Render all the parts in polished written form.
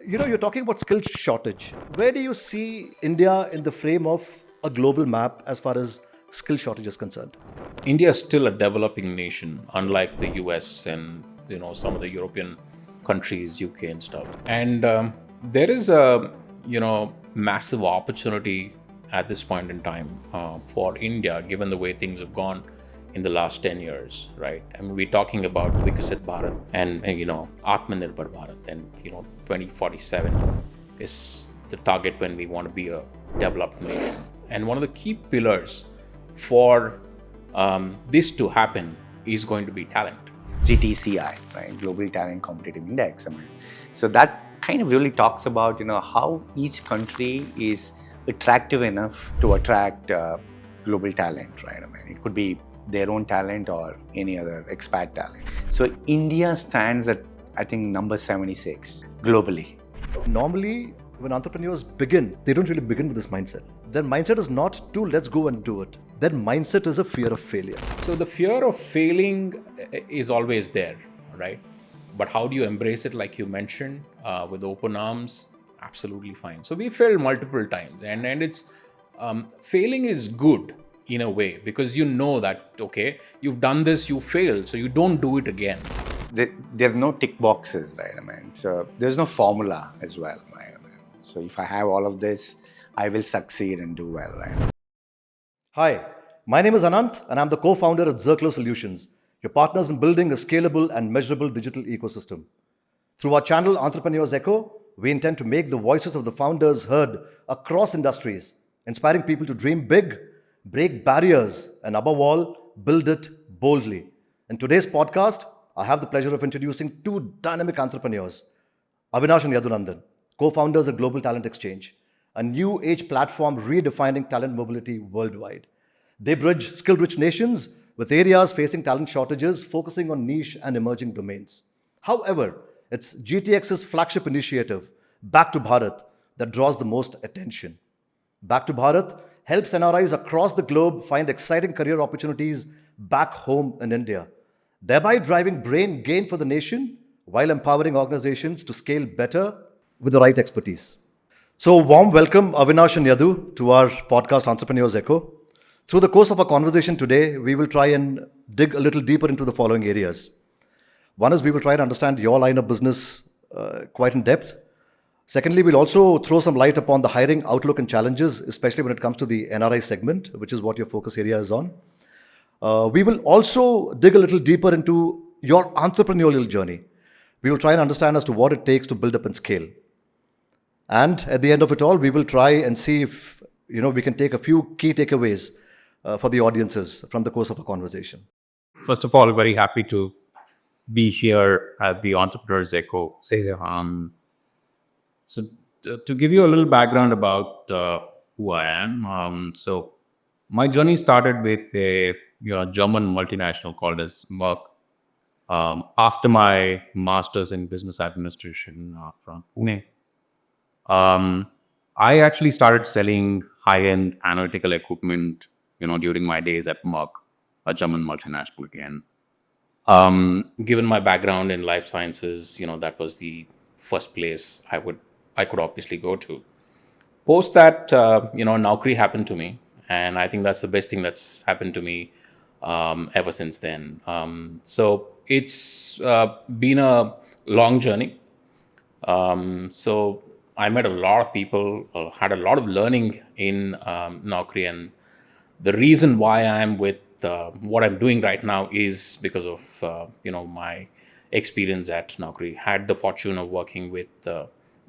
You're talking about skill shortage. Where do you see India in the frame of a global map as far as skill shortage is concerned? India is still a developing nation, unlike the US and some of the European countries, UK and stuff. And there is a massive opportunity at this point in time for India, given the way things have gone in the last 10 years, right? I mean, we're talking about Viksit Bharat and Atmanirbhar Bharat, and 2047 is the target when we want to be a developed nation. And one of the key pillars for this to happen is going to be talent. GTCI, right? Global Talent Competitive Index. So that kind of really talks about how each country is attractive enough to attract global talent, right? It could be their own talent or any other expat talent. So India stands at, I think, number 76 globally. Normally, when entrepreneurs begin, they don't really begin with this mindset. Their mindset is not to let's go and do it. Their mindset is a fear of failure. So the fear of failing is always there, right? But how do you embrace it, like you mentioned, with open arms? Absolutely fine. So we failed multiple times, and it's failing is good in a way, because you know that, okay, you've done this, you failed, so you don't do it again. There are no tick boxes, right? So there's no formula as well, right? So if I have all of this, I will succeed and do well, right? Hi, my name is Anant, and I'm the co-founder at Zirklo Solutions, your partners in building a scalable and measurable digital ecosystem. Through our channel, Entrepreneur's Echo, we intend to make the voices of the founders heard across industries, inspiring people to dream big, break barriers, and above all, build it boldly. In today's podcast, I have the pleasure of introducing two dynamic entrepreneurs, Avinash and Yadunandan, co-founders at Global Talent Exchange, a new age platform redefining talent mobility worldwide. They bridge skill-rich nations with areas facing talent shortages, focusing on niche and emerging domains. However, it's GTX's flagship initiative, Back to Bharat, that draws the most attention. Back to Bharat helps NRIs across the globe find exciting career opportunities back home in India, thereby driving brain gain for the nation while empowering organizations to scale better with the right expertise. So, warm welcome, Avinash and Yadu, to our podcast Entrepreneur's Echo. Through the course of our conversation today, we will try and dig a little deeper into the following areas. One is we will try to understand your line of business quite in depth. Secondly, we'll also throw some light upon the hiring outlook and challenges, especially when it comes to the NRI segment, which is what your focus area is on. We will also dig a little deeper into your entrepreneurial journey. We will try and understand as to what it takes to build up and scale. And at the end of it all, we will try and see if we can take a few key takeaways for the audiences from the course of our conversation. First of all, very happy to be here at the Entrepreneur's Echo. So to give you a little background about who I am, so my journey started with a German multinational called as Merck. After my master's in business administration from Pune, I actually started selling high-end analytical equipment, during my days at Merck, a German multinational again. Given my background in life sciences, that was the first place I could obviously go to. Post that, Naukri happened to me, and I think that's the best thing that's happened to me ever since then. So it's been a long journey. So I met a lot of people, had a lot of learning in Naukri, and the reason why I'm with what I'm doing right now is because of my experience at Naukri. Had the fortune of working with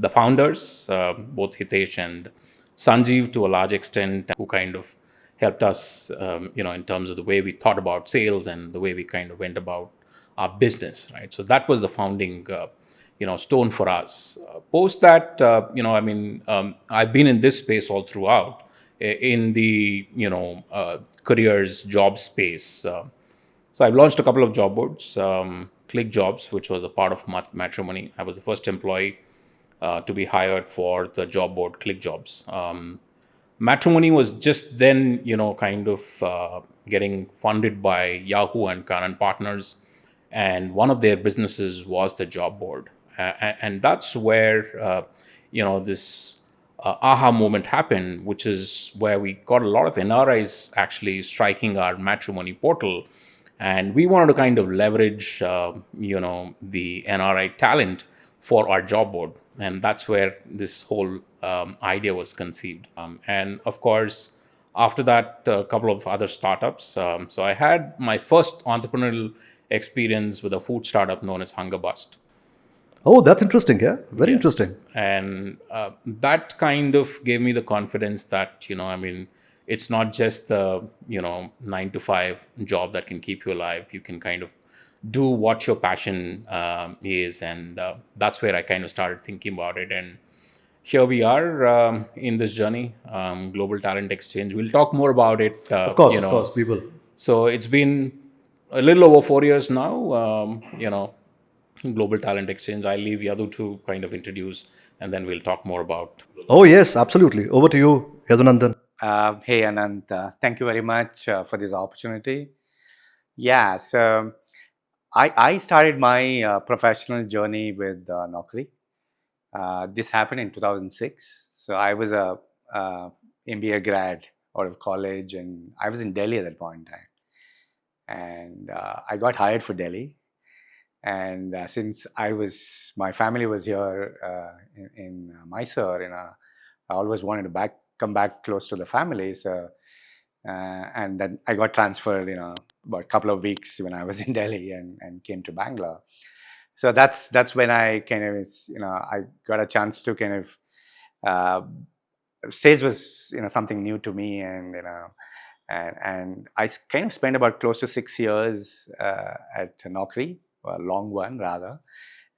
the founders, both Hitesh and Sanjeev, to a large extent, who kind of helped us, in terms of the way we thought about sales and the way we kind of went about our business, right? So that was the founding, stone for us. Post that, I've been in this space all throughout, in the, careers, job space. So I've launched a couple of job boards, Click Jobs, which was a part of Matrimony. I was the first employee to be hired for the job board Click Jobs. Matrimony was just then, getting funded by Yahoo and Karan Partners. And one of their businesses was the job board. and that's where this aha moment happened, which is where we got a lot of NRIs actually striking our matrimony portal, and we wanted to kind of leverage the NRI talent for our job board, and that's where this whole idea was conceived. And of course, after that, a couple of other startups. So I had my first entrepreneurial experience with a food startup known as Hunger Bust. Oh, that's interesting. Yeah, very Yes. interesting. And that kind of gave me the confidence that, it's not just the, 9 to 5 job that can keep you alive. You can kind of do what your passion is. And that's where I kind of started thinking about it. And here we are in this journey, Global Talent Exchange. We'll talk more about it. Of course, we will. So it's been a little over 4 years now, Global Talent Exchange. I'll leave Yadu to kind of introduce, and then we'll talk more about. Oh, yes, absolutely. Over to you, Yadunandan. Hey, Anant. Thank you very much for this opportunity. Yeah, so I started my professional journey with Naukri. This happened in 2006. So I was a MBA grad out of college, and I was in Delhi at that point in time. And I got hired for Delhi. And since my family was here in Mysore, I always wanted to come back close to the family. So, and then I got transferred, about a couple of weeks when I was in Delhi and came to Bangalore. So that's when I kind of, I got a chance to kind of, sales was, something new to me, and I kind of spent about close to 6 years at Naukri, a long one rather.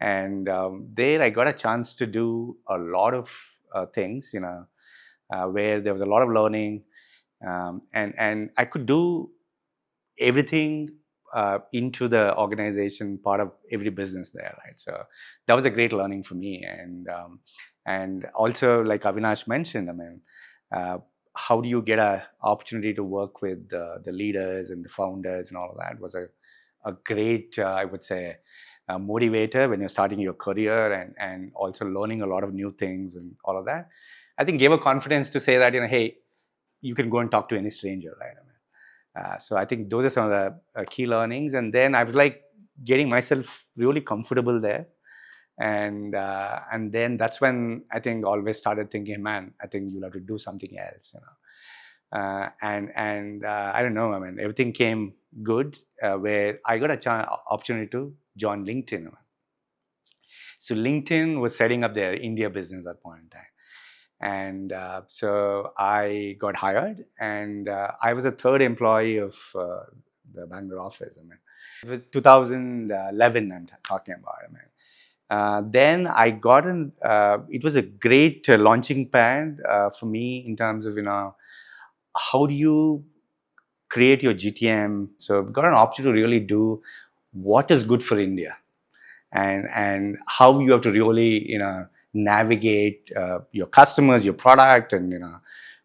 And there I got a chance to do a lot of things, where there was a lot of learning, and I could do everything into the organization, part of every business there, right? So that was a great learning for me. And also, like Avinash mentioned, how do you get an opportunity to work with the leaders and the founders and all of that was a great, I would say, motivator when you're starting your career, and also learning a lot of new things and all of that. I think gave a confidence to say that, hey, you can go and talk to any stranger, right? So I think those are some of the key learnings. And then I was like getting myself really comfortable there. And then that's when I think always started thinking, man, I think you'll have to do something else, and I don't know, everything came good, where I got opportunity to join LinkedIn. So LinkedIn was setting up their India business at that point in time. And so I got hired, and I was the third employee of the Bangalore office. It was 2011 I'm talking about. Then I got it was a great launching pad for me in terms of, how do you create your GTM? So got an opportunity to really do what is good for India, and how you have to really, navigate your customers, your product, and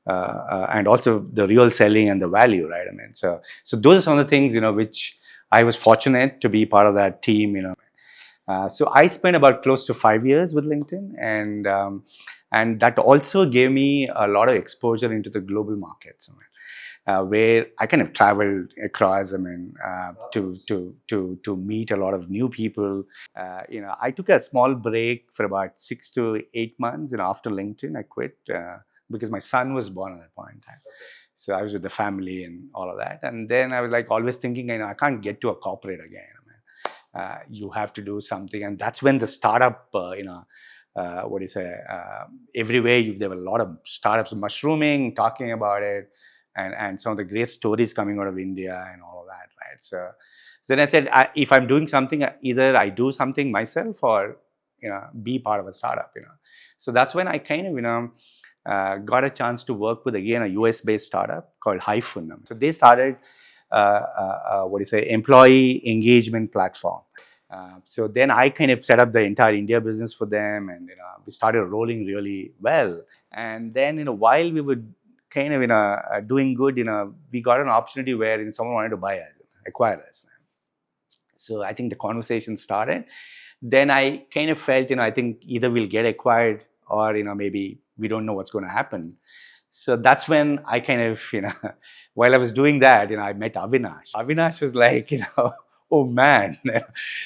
and also the real selling and the value, right? So those are some of the things, which I was fortunate to be part of that team. So I spent about close to 5 years with LinkedIn, and that also gave me a lot of exposure into the global markets. Where I kind of traveled across, to meet a lot of new people. I took a small break for about 6 to 8 months, after LinkedIn. I quit because my son was born at that point in time. So I was with the family and all of that. And then I was like always thinking, I can't get to a corporate again. You have to do something. And that's when the startup, everywhere there were a lot of startups mushrooming, talking about it. And some of the great stories coming out of India and all of that, right? So then I said, if I'm doing something, either I do something myself or, be part of a startup, So that's when I kind of, got a chance to work with, again, a US-based startup called Hyphen. So they started, employee engagement platform. So then I kind of set up the entire India business for them, and, we started rolling really well. And then, while we would kind of doing good, we got an opportunity where someone wanted to buy us, acquire us. So I think the conversation started, then I kind of felt, I think either we'll get acquired or, maybe we don't know what's going to happen. So that's when I kind of, while I was doing that, I met Avinash. Avinash was like, oh man.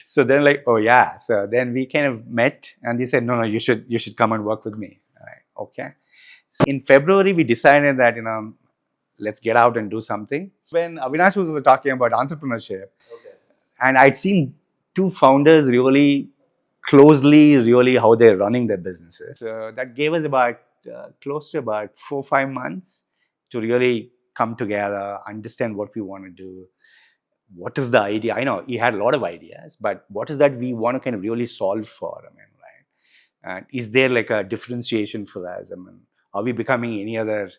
So then like, oh yeah. So then we kind of met and they said, no, you should come and work with me. Okay. In February, we decided that, let's get out and do something. When Avinash was talking about entrepreneurship, and I'd seen two founders really closely, really how they're running their businesses. So that gave us about close to about 4-5 months to really come together, understand what we want to do. What is the idea? I know he had a lot of ideas, but what is that we want to kind of really solve for? Right? And is there like a differentiation for us? Are we becoming any other,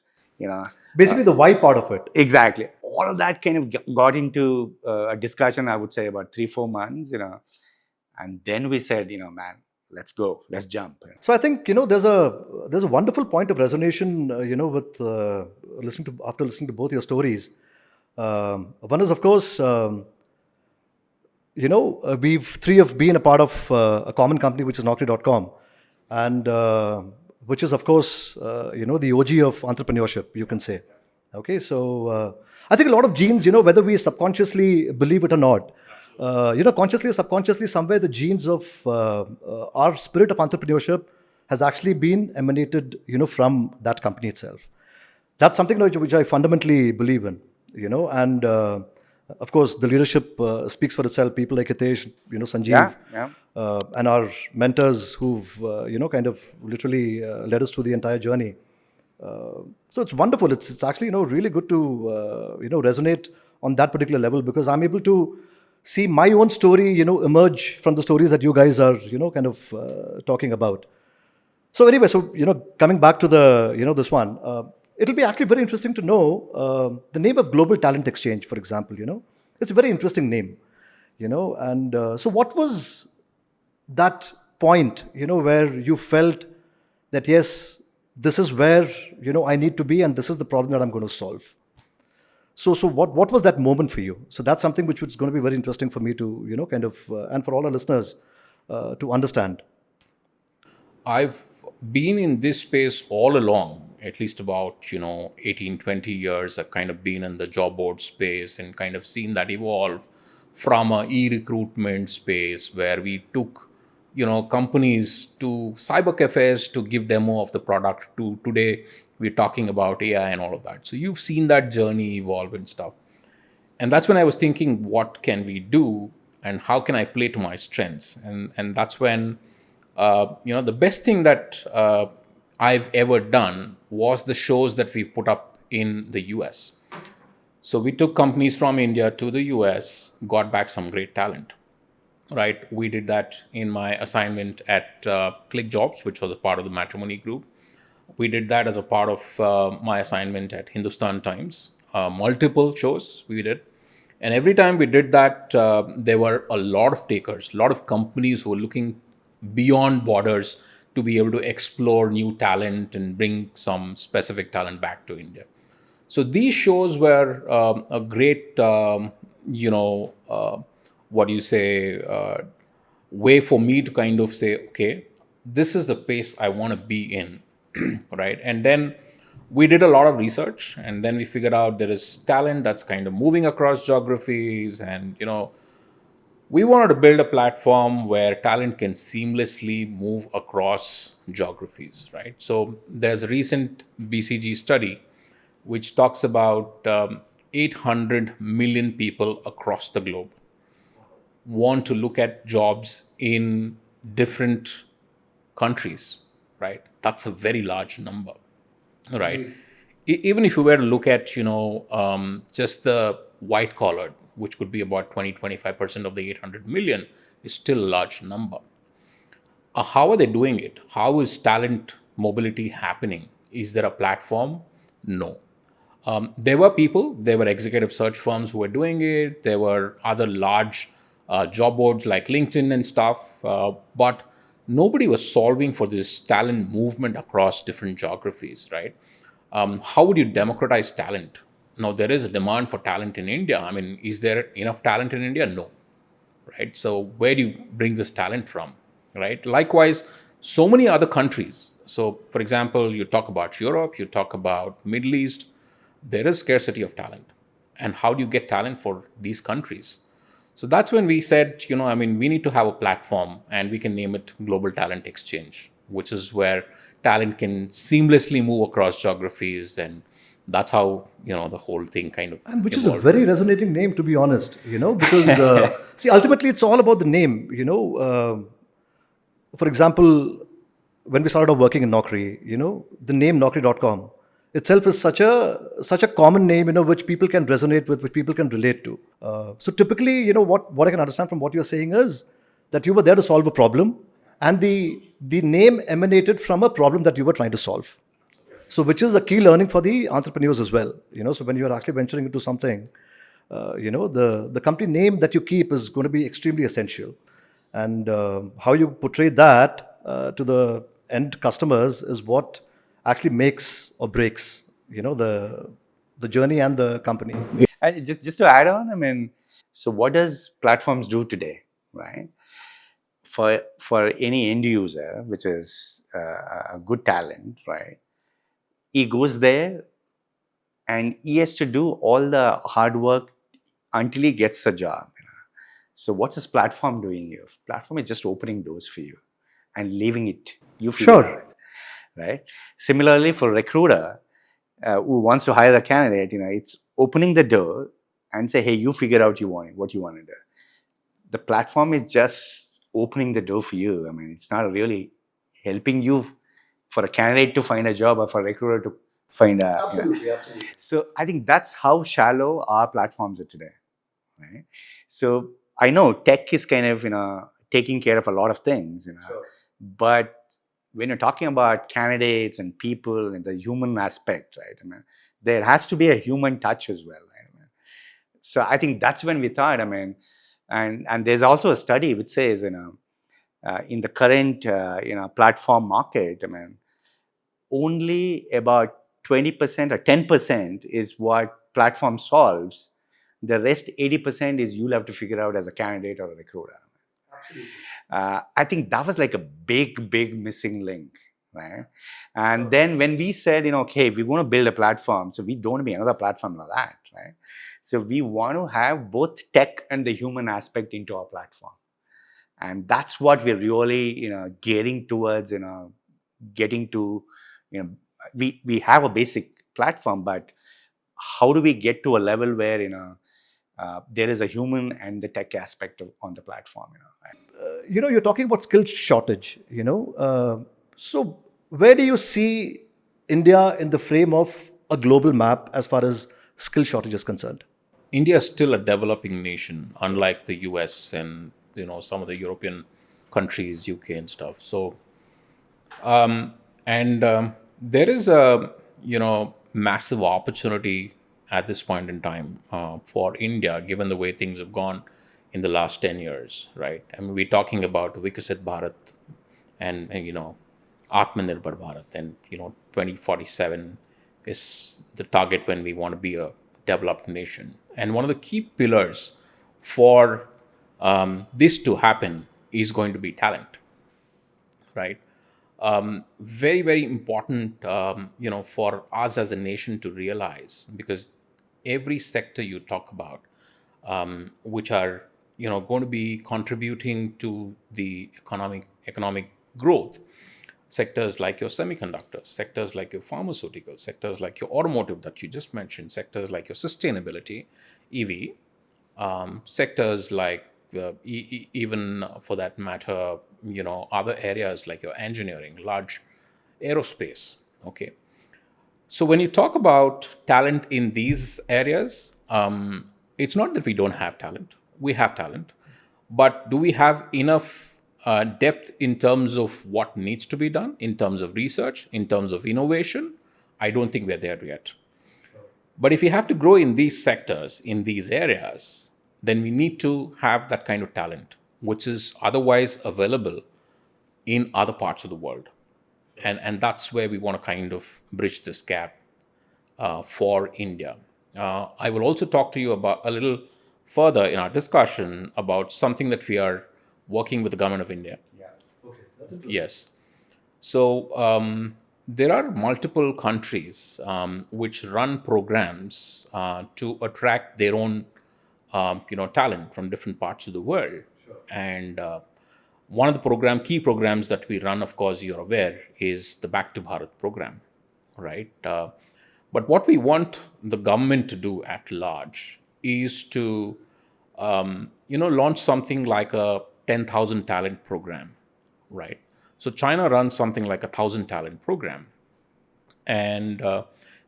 Basically, the why part of it. Exactly. All of that kind of got into a discussion, I would say, about 3-4 months, and then we said, man, let's go, let's jump. So I think there's a wonderful point of resonation with after listening to both your stories. One is, of course, we've three have been a part of a common company which is Naukri.com, and which is, of course, the OG of entrepreneurship, you can say. Okay, so I think a lot of genes, whether we subconsciously believe it or not, consciously or subconsciously, somewhere the genes of our spirit of entrepreneurship has actually been emanated, from that company itself. That's something which I fundamentally believe in, and of course, the leadership speaks for itself. People like Hitesh, Sanjeev, and our mentors who've, kind of literally led us through the entire journey. So it's wonderful. It's actually, really good to, resonate on that particular level, because I'm able to see my own story, emerge from the stories that you guys are, kind of talking about. So anyway, coming back to the, this one, it'll be actually very interesting to know the name of Global Talent Exchange, for example, it's a very interesting name, and so what was that point, where you felt that, yes, this is where, I need to be and this is the problem that I'm going to solve. So what was that moment for you? So that's something which is going to be very interesting for me to, kind of, and for all our listeners to understand. I've been in this space all along, at least about, 18, 20 years. I've kind of been in the job board space and kind of seen that evolve from a e-recruitment space where we took, companies to cyber cafes to give demo of the product, to today we're talking about AI and all of that. So you've seen that journey evolve and stuff. And that's when I was thinking, what can we do and how can I play to my strengths? And that's when, the best thing that I've ever done was the shows that we've put up in the US. So we took companies from India to the US, got back some great talent, right? We did that in my assignment at Click Jobs, which was a part of the Matrimony Group. We did that as a part of my assignment at Hindustan Times. Multiple shows we did. And every time we did that, there were a lot of takers, a lot of companies who were looking beyond borders to be able to explore new talent and bring some specific talent back to India. So these shows were a great, way for me to kind of say, okay, this is the pace I want to be in, right? And then we did a lot of research, and then we figured out there is talent that's kind of moving across geographies, and, we wanted to build a platform where talent can seamlessly move across geographies, right? So there's a recent BCG study which talks about 800 million people across the globe want to look at jobs in different countries, right? That's a very large number, right? Even if you were to look at, just the white collar, which could be about 20-25% of the 800 million, is still a large number. How are they doing it? How is talent mobility happening? Is there a platform? No. There were people, there were executive search firms who were doing it. There were other large job boards like LinkedIn and stuff, but nobody was solving for this talent movement across different geographies, right? How would you democratize talent? Now, there is a demand for talent in India. I mean, is there enough talent in India? No, right? So where do you bring this talent from, right? Likewise, so many other countries. So for example, you talk about Europe, you talk about Middle East, there is scarcity of talent. And how do you get talent for these countries? So that's when we said, we need to have a platform, and we can name it Global Talent Exchange, which is where talent can seamlessly move across geographies. And that's how, the whole thing kind of And which is a evolved. very resonating name, to be honest, because, see, ultimately it's all about the name, For example, when we started off working in Naukri, the name Naukri.com itself is such a common name, which people can resonate with, which people can relate to. So typically, what I can understand from what you're saying is that you were there to solve a problem, and the name emanated from a problem that you were trying to solve. So which is a key learning for the entrepreneurs as well. So when you're actually venturing into something, the company name that you keep is going to be extremely essential. And how you portray that to the end customers is what actually makes or breaks, the journey and the company. And just to add on, so what does platforms do today, right? For any end user, which is a good talent, right? He goes there and he has to do all the hard work until he gets a job. So what is platform doing here? Platform is just opening doors for you and leaving it. You figure Sure. it out, right? Similarly, for a recruiter who wants to hire a candidate, it's opening the door and say, hey, you figure out what you want to do. The platform is just opening the door for you. It's not really helping you for a candidate to find a job or for a recruiter to find a... Absolutely. So I think that's how shallow our platforms are today, right? So I know tech is kind of, taking care of a lot of things, Sure. But when you're talking about candidates and people and the human aspect, right? There has to be a human touch as well, right? So I think that's when we thought, and there's also a study which says, in the current, platform market, only about 20% or 10% is what platform solves. The rest 80% is you'll have to figure out as a candidate or a recruiter. Absolutely. I think that was like a big missing link, right? And then when we said, okay, we want to build a platform, so we don't want to be another platform like that, right? So we want to have both tech and the human aspect into our platform. And that's what we're really, gearing towards, getting to, we have a basic platform, but how do we get to a level where, there is a human and the tech aspect on the platform, You're talking about skill shortage, so where do you see India in the frame of a global map as far as skill shortage is concerned? India is still a developing nation, unlike the US and some of the European countries, UK and stuff. So, there is a massive opportunity at this point in time for India, given the way things have gone in the last 10 years, right? We're talking about Vikasit Bharat and Atmanirbhar Bharat, and 2047 is the target when we want to be a developed nation. And one of the key pillars for this to happen is going to be talent, right? Very important, for us as a nation to realize, because every sector you talk about, which are going to be contributing to the economic growth, sectors like your semiconductors, sectors like your pharmaceuticals, sectors like your automotive that you just mentioned, sectors like your sustainability, EV, sectors like even for that matter, other areas like your engineering, large aerospace. Okay. So when you talk about talent in these areas, it's not that we don't have talent. We have talent. But do we have enough depth in terms of what needs to be done, in terms of research, in terms of innovation? I don't think we're there yet. But if we have to grow in these sectors, in these areas, then we need to have that kind of talent, which is otherwise available in other parts of the world. And that's where we want to kind of bridge this gap for India. I will also talk to you about a little further in our discussion about something that we are working with the government of India. Yes. So there are multiple countries which run programs to attract their own, talent from different parts of the world. And one of the key programs that we run, of course, you're aware, is the Back to Bharat program, right? But what we want the government to do at large is to, launch something like a 10,000 talent program, right? So China runs something like a 1,000 talent program, and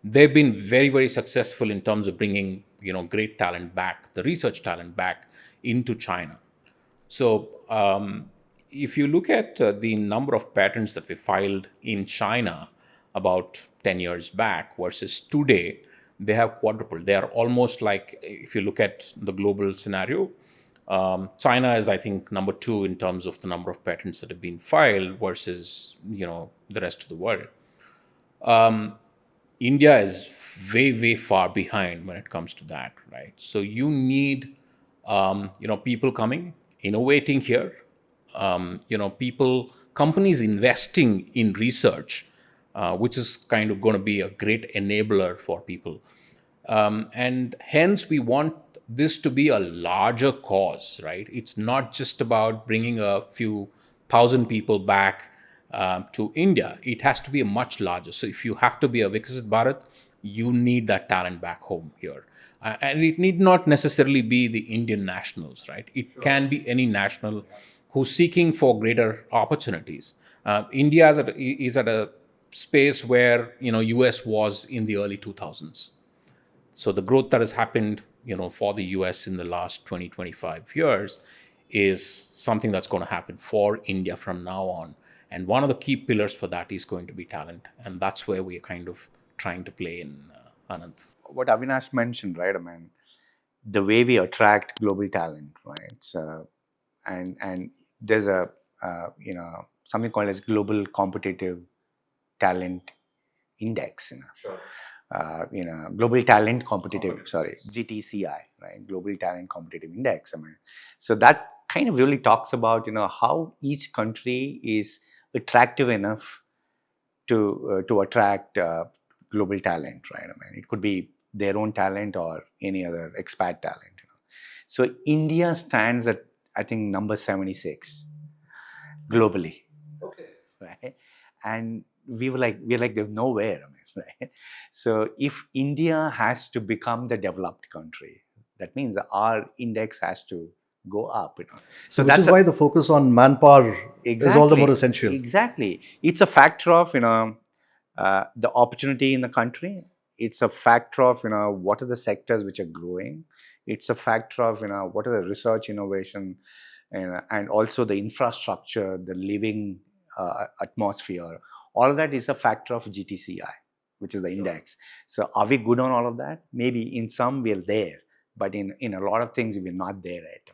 they've been very, very successful in terms of bringing great talent back, the research talent back into China. So if you look at the number of patents that we filed in China about 10 years back versus today, they have quadrupled. They are almost like, if you look at the global scenario, China is, I think, number 2 in terms of the number of patents that have been filed versus, the rest of the world. India is way, way far behind when it comes to that, right? So you need, people coming, innovating here, companies investing in research, which is kind of going to be a great enabler for people. And hence, we want this to be a larger cause, right? It's not just about bringing a few thousand people back to India. It has to be a much larger. So if you have to be a Viksit Bharat, you need that talent back home here. And it need not necessarily be the Indian nationals, right? It can be any national who's seeking for greater opportunities. India is at a space where, US was in the early 2000s. So the growth that has happened, for the US in the last 20, 25 years is something that's going to happen for India from now on. And one of the key pillars for that is going to be talent. And that's where we're kind of trying to play in, Anant. What Avinash mentioned, right? I mean, the way we attract global talent, right? So, and there's a something called as Global Competitive Talent Index. Global Talent GTCI, right? Global Talent Competitive Index. I mean, so that kind of really talks about how each country is attractive enough to attract global talent, right? I mean, it could be their own talent or any other expat talent. So India stands at, I think, number 76 globally. Okay. Right? And we're like, there's nowhere. I mean, right? So if India has to become the developed country, that means our index has to go up. So which is why the focus on manpower is all the more essential. Exactly. It's a factor of, the opportunity in the country. It's a factor of, what are the sectors which are growing. It's a factor of, what are the research innovation and also the infrastructure, the living atmosphere. All of that is a factor of GTCI, which is the index. So are we good on all of that? Maybe in some we're there, but in a lot of things we're not there yet,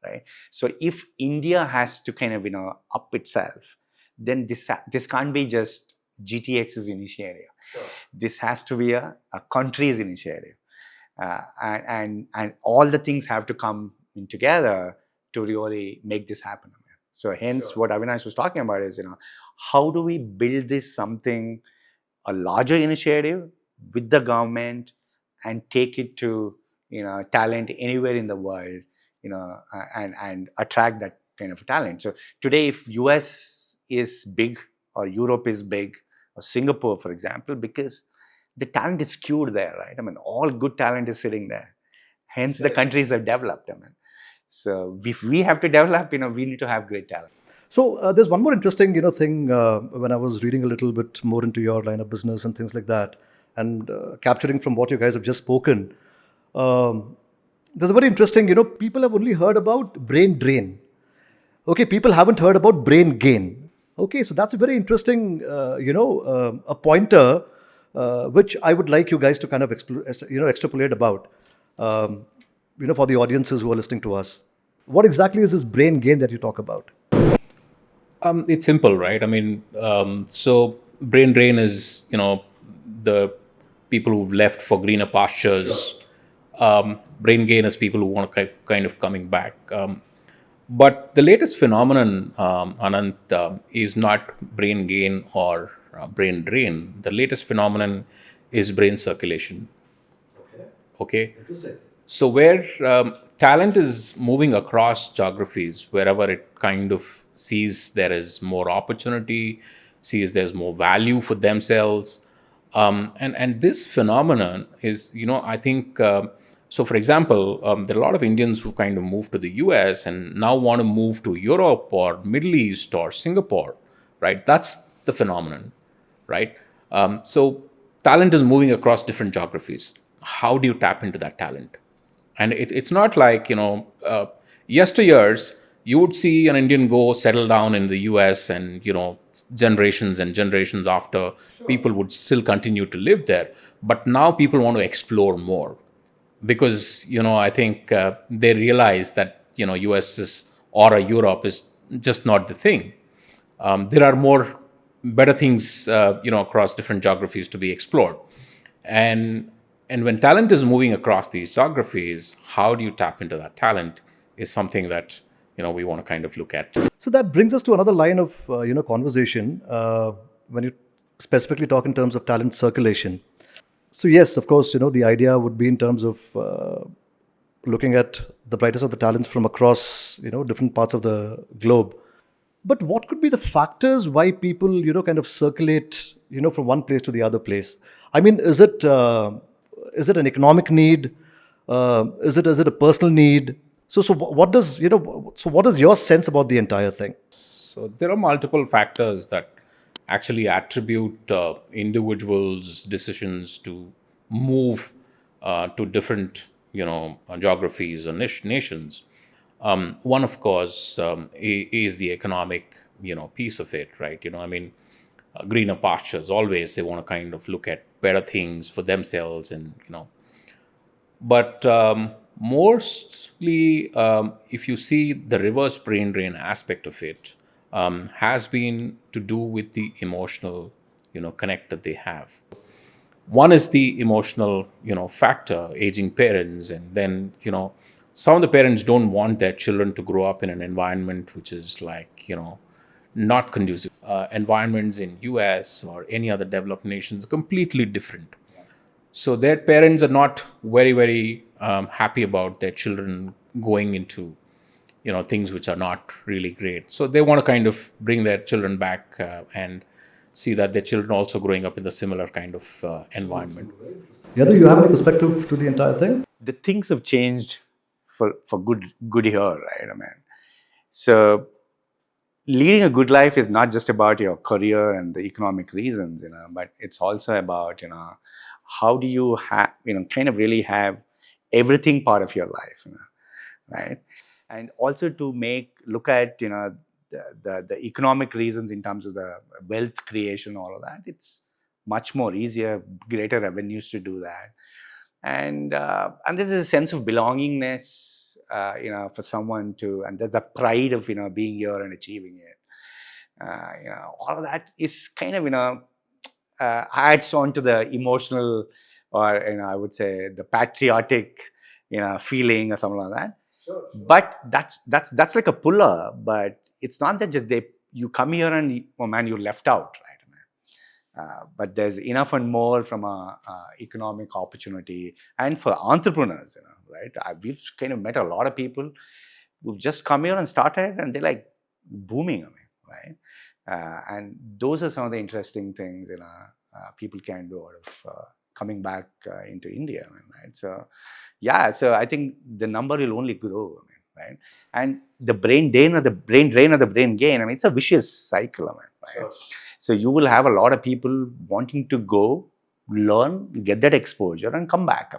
right? So if India has to kind of, up itself, then this can't be just GTX's initiative. Sure. This has to be a country's initiative. And all the things have to come in together to really make this happen. So hence what Avinash was talking about is, how do we build this something, a larger initiative with the government and take it to, talent anywhere in the world, and attract that kind of talent. So today, if US is big or Europe is big or Singapore, for example, because the talent is skewed there, right? I mean, all good talent is sitting there. Hence, the countries have developed. I mean, so if we have to develop, we need to have great talent. So there's one more interesting, thing when I was reading a little bit more into your line of business and things like that, and capturing from what you guys have just spoken. There's a very interesting, people have only heard about brain drain. Okay, people haven't heard about brain gain. Okay, so that's a very interesting, a pointer which I would like you guys to kind of extrapolate about, for the audiences who are listening to us. What exactly is this brain gain that you talk about? It's simple, right? I mean, so brain drain is, the people who've left for greener pastures. brain gain is people who want to kind of coming back. But the latest phenomenon, Anant, is not brain gain or brain drain. The latest phenomenon is brain circulation. Okay. So where talent is moving across geographies, wherever it kind of sees there is more opportunity, sees there's more value for themselves, and this phenomenon is, I think. So, for example, there are a lot of Indians who kind of moved to the US and now want to move to Europe or Middle East or Singapore, right? That's the phenomenon, right? So, talent is moving across different geographies. How do you tap into that talent? And it's not like, yesteryears, you would see an Indian go settle down in the US and, generations and generations after, people would still continue to live there. But now people want to explore more because, I think they realize that, US is, or a Europe is just not the thing. There are more better things, across different geographies to be explored. And when talent is moving across these geographies, how do you tap into that talent is something that, we want to kind of look at. So that brings us to another line of conversation when you specifically talk in terms of talent circulation. So yes, of course, the idea would be in terms of looking at the brightest of the talents from across different parts of the globe. But what could be the factors why people kind of circulate from one place to the other place? I mean, is it an economic need? Is it a personal need? So what does what is your sense about the entire thing? So there are multiple factors that actually attribute individuals' decisions to move to different geographies or nations. One, of course, is the economic piece of it, right? Greener pastures. Always they want to kind of look at better things for themselves, and But mostly, if you see the reverse brain drain aspect of it, has been to do with the emotional, connect that they have. One is the emotional, factor, aging parents, and then, some of the parents don't want their children to grow up in an environment which is like, not conducive. Environments in US or any other developed nations are completely different. So their parents are not very, very happy about their children going into, things which are not really great. So they want to kind of bring their children back and see that their children also growing up in the similar kind of environment. Yadu, you have any perspective to the entire thing? The things have changed for good here, right? So leading a good life is not just about your career and the economic reasons, but it's also about, how do you kind of really have everything part of your life, right? And also to look at, the economic reasons in terms of the wealth creation, all of that. It's much more easier, greater revenues to do that. And there's a sense of belongingness, for someone and there's a pride of, being here and achieving it. All of that is kind of, adds on to the emotional, or I would say the patriotic, feeling or something like that. Sure. But that's like a puller. But it's not that just you come here and you're left out, right? But there's enough and more from a economic opportunity and for entrepreneurs, right? We've kind of met a lot of people who've just come here and started, and they're like booming, right? And those are some of the interesting things, people can do out of coming back into India, right? So, yeah, so I think the number will only grow, right? And the brain drain or the brain gain, it's a vicious cycle, right? Sure. So you will have a lot of people wanting to go, learn, get that exposure, and come back.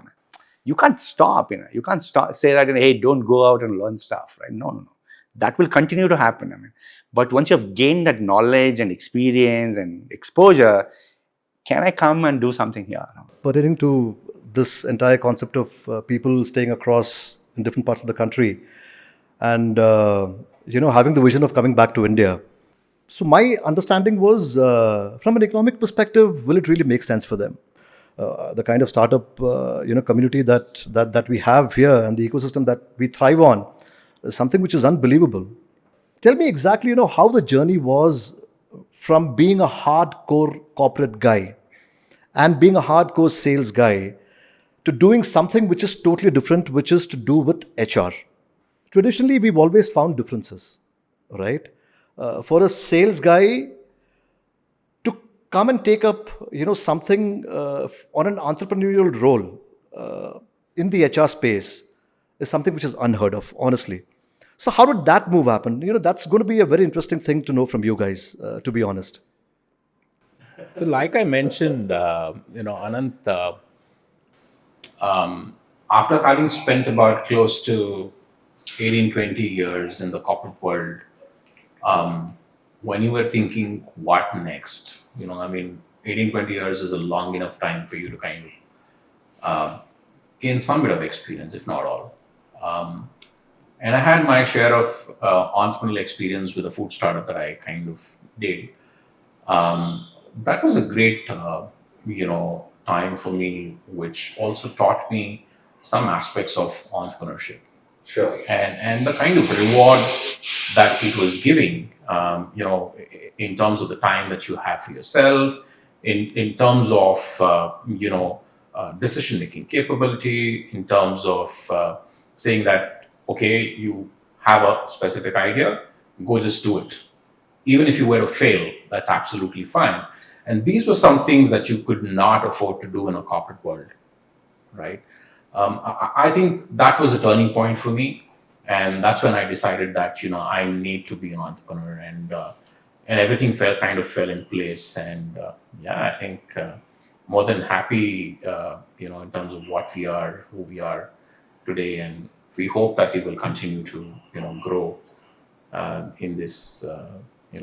You can't stop, you can't say that, hey, don't go out and learn stuff, right? No. That will continue to happen. But once you have gained that knowledge and experience and exposure, can I come and do something here? Pertaining to this entire concept of people staying across in different parts of the country and, having the vision of coming back to India. So my understanding was, from an economic perspective, will it really make sense for them? the kind of startup community that we have here and the ecosystem that we thrive on is something which is unbelievable. Tell me exactly, how the journey was from being a hardcore corporate guy and being a hardcore sales guy to doing something which is totally different, which is to do with HR. Traditionally, we've always found differences, right? For a sales guy to come and take up, something on an entrepreneurial role in the HR space is something which is unheard of, honestly. So, how did that move happen? That's going to be a very interesting thing to know from you guys, to be honest. So, like I mentioned, Anant, after having spent about close to 18, 20 years in the corporate world, when you were thinking, what next? 18, 20 years is a long enough time for you to kind of gain some bit of experience, if not all. And I had my share of entrepreneurial experience with a food startup that I kind of did. That was a great, time for me, which also taught me some aspects of entrepreneurship. Sure. And the kind of reward that it was giving, in terms of the time that you have for yourself, in terms of, decision-making capability, in terms of saying that, okay, you have a specific idea, go just do it. Even if you were to fail, that's absolutely fine. And these were some things that you could not afford to do in a corporate world, right? I think that was a turning point for me, and that's when I decided that I need to be an entrepreneur, and everything kind of fell in place. And I think more than happy, in terms of what we are, who we are today, and we hope that we will continue to grow in this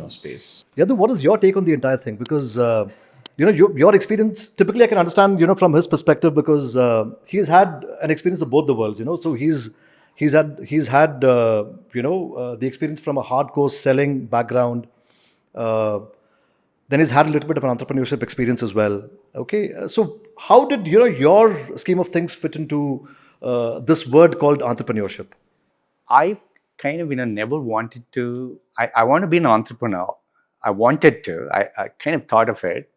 space. Yadu, what is your take on the entire thing? Because your experience, typically I can understand from his perspective, because he's had an experience of both the worlds. So he's had the experience from a hardcore selling background. Then he's had a little bit of an entrepreneurship experience as well. Okay, so how did your scheme of things fit into this word called entrepreneurship? I kind of never wanted to. I want to be an entrepreneur. I wanted to. I kind of thought of it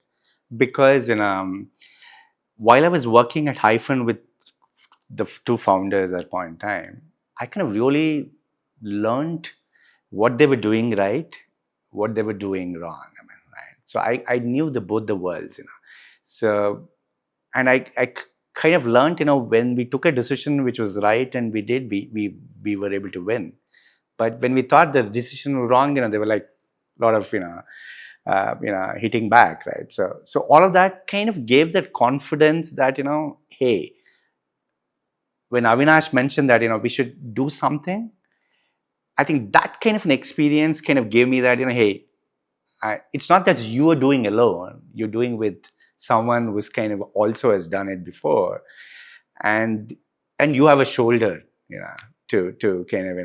because while I was working at Hyphen with the two founders at point in time, I kind of really learned what they were doing right, what they were doing wrong. Right. So I knew both the worlds. So, and I kind of learned, when we took a decision which was right and we did, we were able to win. But when we thought the decision was wrong, they were like a lot of, hitting back, right? So all of that kind of gave that confidence that, hey, when Avinash mentioned that, we should do something, I think that kind of an experience kind of gave me that, hey, it's not that you are doing alone, you're doing with someone who's kind of also has done it before, and you have a shoulder, to kind of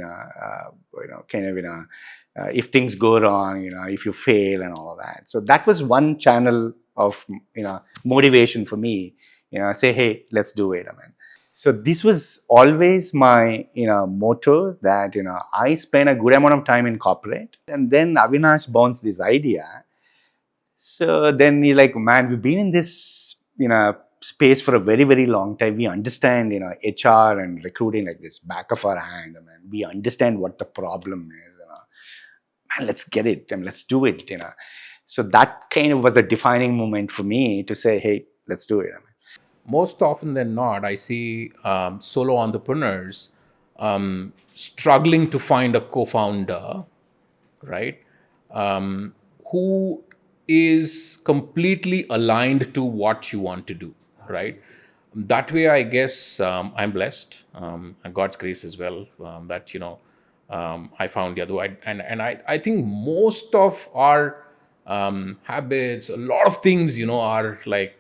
if things go wrong, if you fail and all of that. So that was one channel of motivation for me, say, hey, let's do it. So this was always my motto that I spent a good amount of time in corporate, and then Avinash bounced this idea. So then he's like, man, we've been in this space for a very, very long time. We understand HR and recruiting like this back of our hand. We understand what the problem is. Man, let's get it and let's do it. So that kind of was a defining moment for me to say, hey, let's do it. Most often than not, I see solo entrepreneurs struggling to find a co-founder, right? Who is completely aligned to what you want to do, right? That way, I guess I'm blessed, and God's grace as well, that I found the other way. And I think most of our habits, a lot of things, are like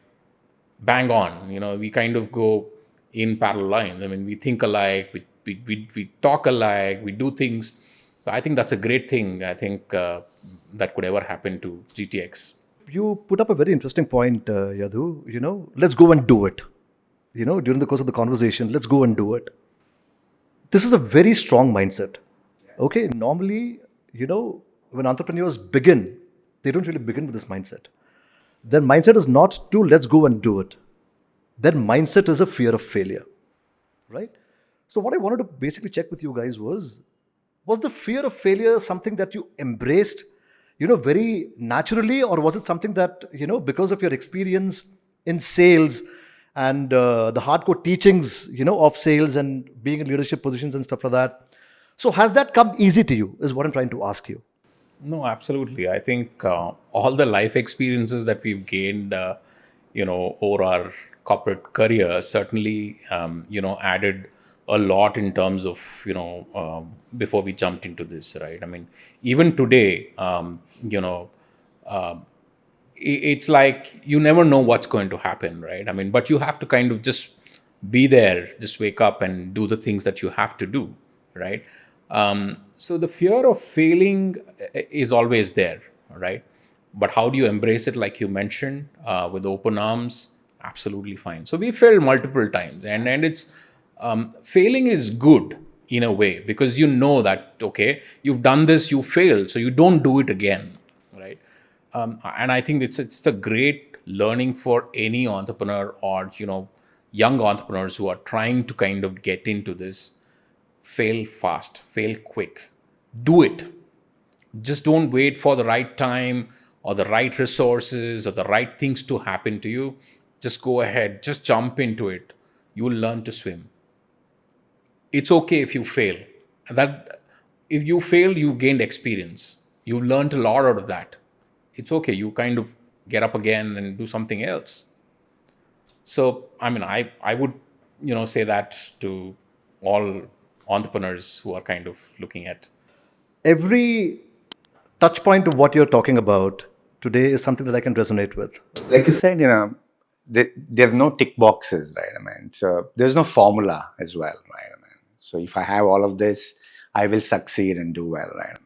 bang on. We kind of go in parallel lines. We think alike, we talk alike, we do things. So I think that's a great thing. I think that could ever happen to GTX. you put up a very interesting point, Yadu. Let's go and do it. During the course of the conversation, let's go and do it. This is a very strong mindset. Okay, normally, when entrepreneurs begin, they don't really begin with this mindset. Their mindset is not to let's go and do it. Their mindset is a fear of failure, right? So what I wanted to basically check with you guys was the fear of failure something that you embraced, very naturally, or was it something that, because of your experience in sales and the hardcore teachings, of sales and being in leadership positions and stuff like that? So has that come easy to you, is what I'm trying to ask you. No, absolutely. I think all the life experiences that we've gained, over our corporate career certainly, added a lot in terms of, before we jumped into this, right? I mean, even today, it's like you never know what's going to happen, right? I mean, but you have to kind of just be there, just wake up and do the things that you have to do, right? So the fear of failing is always there, right? But how do you embrace it, like you mentioned, with open arms? Absolutely fine. So we failed multiple times, and it's failing is good in a way, because you know that, okay, you've done this, you failed, so you don't do it again, right? And I think it's a great learning for any entrepreneur or young entrepreneurs who are trying to kind of get into this. Fail fast, fail quick, do it. Just don't wait for the right time or the right resources or the right things to happen to you. Just go ahead, just jump into it. You will learn to swim. It's okay if you fail. That if you fail, you gained experience. You've learned a lot out of that. It's okay. You kind of get up again and do something else. So, I mean, I would, say that to all entrepreneurs who are kind of looking at. Every touch point of what you're talking about today is something that I can resonate with. Like you said, there are no tick boxes, right? I mean, so there's no formula as well, right? I mean, so if I have all of this, I will succeed and do well, right?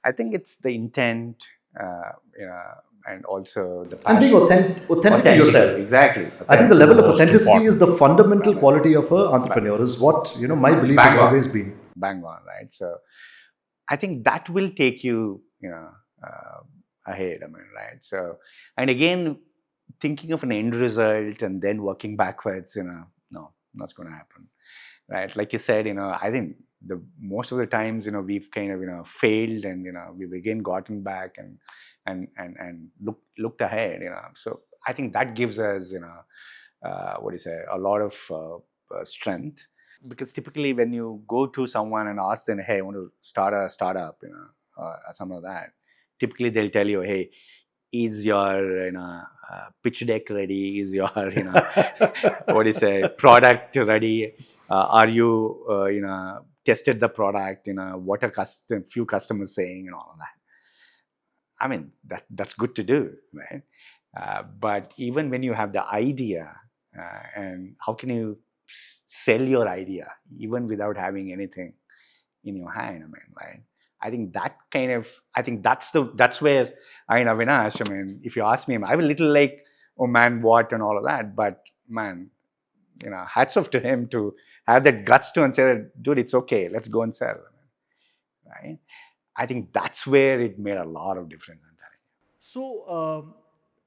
I think it's the intent, and also the passion. And being authentic to yourself. Exactly. I think the level of Most authenticity important. is the fundamental quality of an entrepreneur, is what, my belief has always been. Bang on, right? So I think that will take you, ahead. I mean, right? So, and again, thinking of an end result and then working backwards, no, that's going to happen, right? Like you said, I think the most of the times, we've kind of, failed, and we've again gotten back and looked ahead, So I think that gives us, a lot of strength. Because typically when you go to someone and ask them, hey, I want to start a startup, or something like that, typically they'll tell you, hey, is your pitch deck ready? Is your product ready? Are you tested the product? What are few customers saying and all of that? I mean, that's good to do, right? But even when you have the idea, and how can you sell your idea even without having anything in your hand? I mean, right? I think that's where Avinash, if you ask me, I will little like, oh man, what and all of that. But man, hats off to him to have that guts to and say, dude, it's okay, let's go and sell, right? I think that's where it made a lot of difference. So,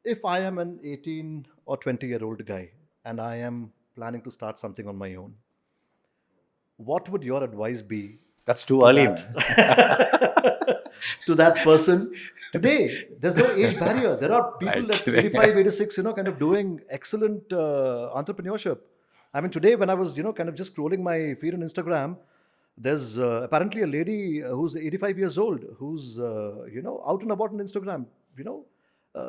if I am an 18 or 20-year-old guy and I am planning to start something on my own, what would your advice be? That's too early, man. To that person today? There's no age barrier. There are people at 85, 86, kind of doing excellent entrepreneurship. I mean, today when I was, kind of just scrolling my feed on Instagram, there's apparently a lady who's 85 years old who's, out and about on Instagram,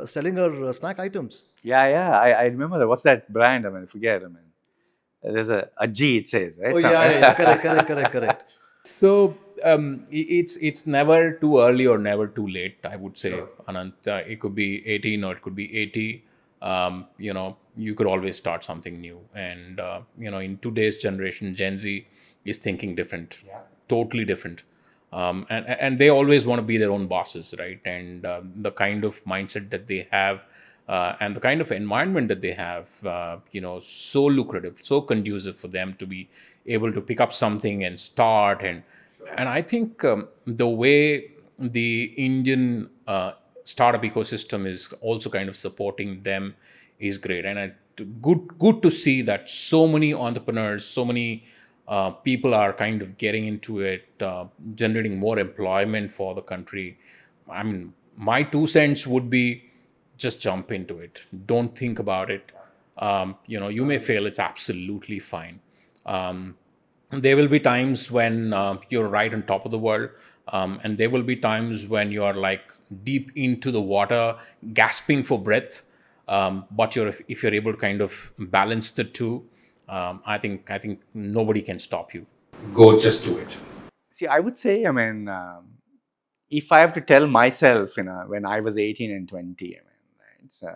selling her snack items. Yeah, I remember that. What's that brand? I forget. There's a G, it says, right? Oh, yeah, correct. So it's never too early or never too late, I would say, Anant. It could be 18 or it could be 80. You could always start something new. And, in today's generation, Gen Z is thinking different, totally different. and they always want to be their own bosses, right? And the kind of mindset that they have, and the kind of environment that they have, so lucrative, so conducive for them to be able to pick up something and start. And I think the way the Indian startup ecosystem is also kind of supporting them is great. And good to see that so many entrepreneurs, so many people are kind of getting into it, generating more employment for the country. I mean, my 2 cents would be just jump into it. Don't think about it. You may fail. It's absolutely fine. There will be times when you're right on top of the world, and there will be times when you're like deep into the water, gasping for breath. But if you're able to kind of balance the two, I think nobody can stop you. Go, just do it. See, I would say, if I have to tell myself, when I was 18 and 20, right, so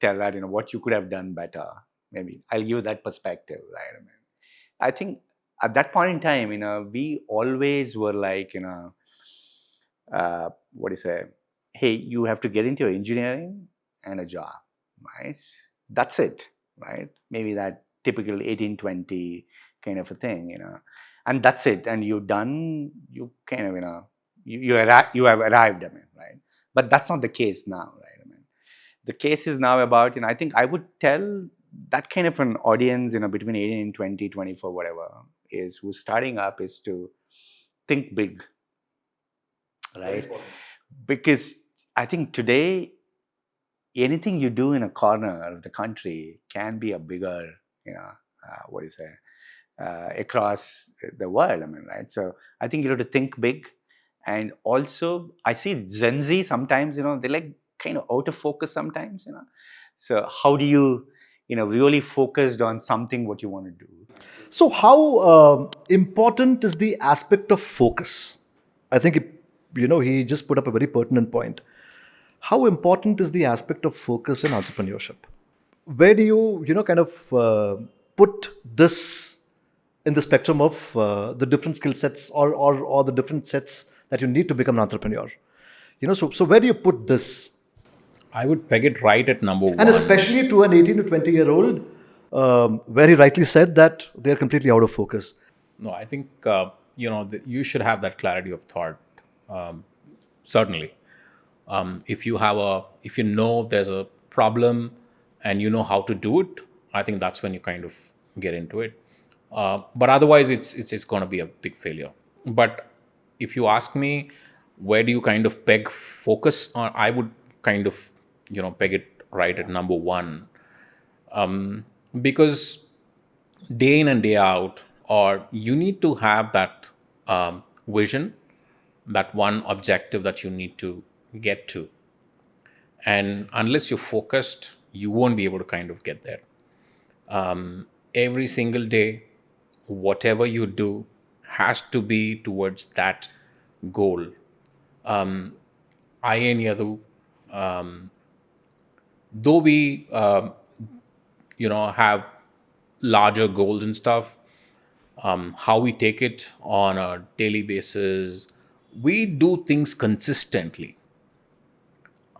tell that, what you could have done better. Maybe I'll give that perspective, right? I think at that point in time, we always were like, what do you say? Hey, you have to get into engineering and a job, right? That's it, right? Maybe that typical 18-20 kind of a thing, and that's it. And you kind of, you have arrived, right? But that's not the case now, right? The case is now about, I think I would tell that kind of an audience, between 18 and 20, 24, whatever, who's starting up, is to think big, right? Because I think today, anything you do in a corner of the country can be a bigger, what do you say, across the world, right? So I think you have to think big. And also, I see Gen Z sometimes, they're like kind of out of focus sometimes, So how do you, really focused on something what you want to do? So, how important is the aspect of focus? I think, he just put up a very pertinent point. How important is the aspect of focus in entrepreneurship? Where do you, kind of put this in the spectrum of the different skill sets or the different sets that you need to become an entrepreneur? So where do you put this? I would peg it right at number one. And especially to an 18 to 20-year-old, where he rightly said that they're completely out of focus. No, I think you should have that clarity of thought. Certainly, if you know there's a problem and you know how to do it, I think that's when you kind of get into it. But otherwise, it's going to be a big failure. But if you ask me, where do you kind of peg focus on? I would kind of peg it right at number one, because day in and day out, or you need to have that vision, that one objective that you need to get to. And unless you're focused, you won't be able to kind of get there. Every single day, whatever you do has to be towards that goal. I and Yadu, though we have larger goals and stuff, how we take it on a daily basis, we do things consistently.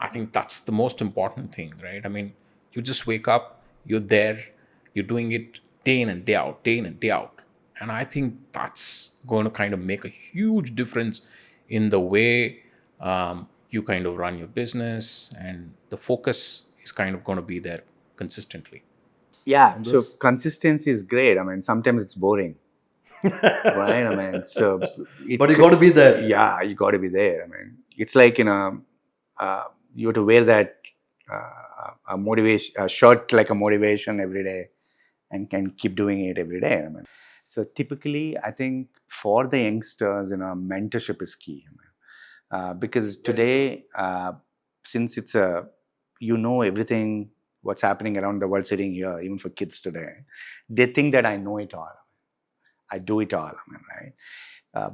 I think that's the most important thing, right? I mean, you just wake up, you're there, you're doing it day in and day out, day in and day out. And I think that's going to kind of make a huge difference in the way you kind of run your business, and the focus is kind of going to be there consistently. Yeah, so consistency is great. Sometimes it's boring, right? But you got to be there. Yeah, you got to be there. It's like, you have to wear that a shirt like a motivation every day, and can keep doing it every day. So typically, I think for the youngsters, mentorship is key. Because today, since it's everything what's happening around the world sitting here, even for kids today, they think that I know it all. I do it all, right?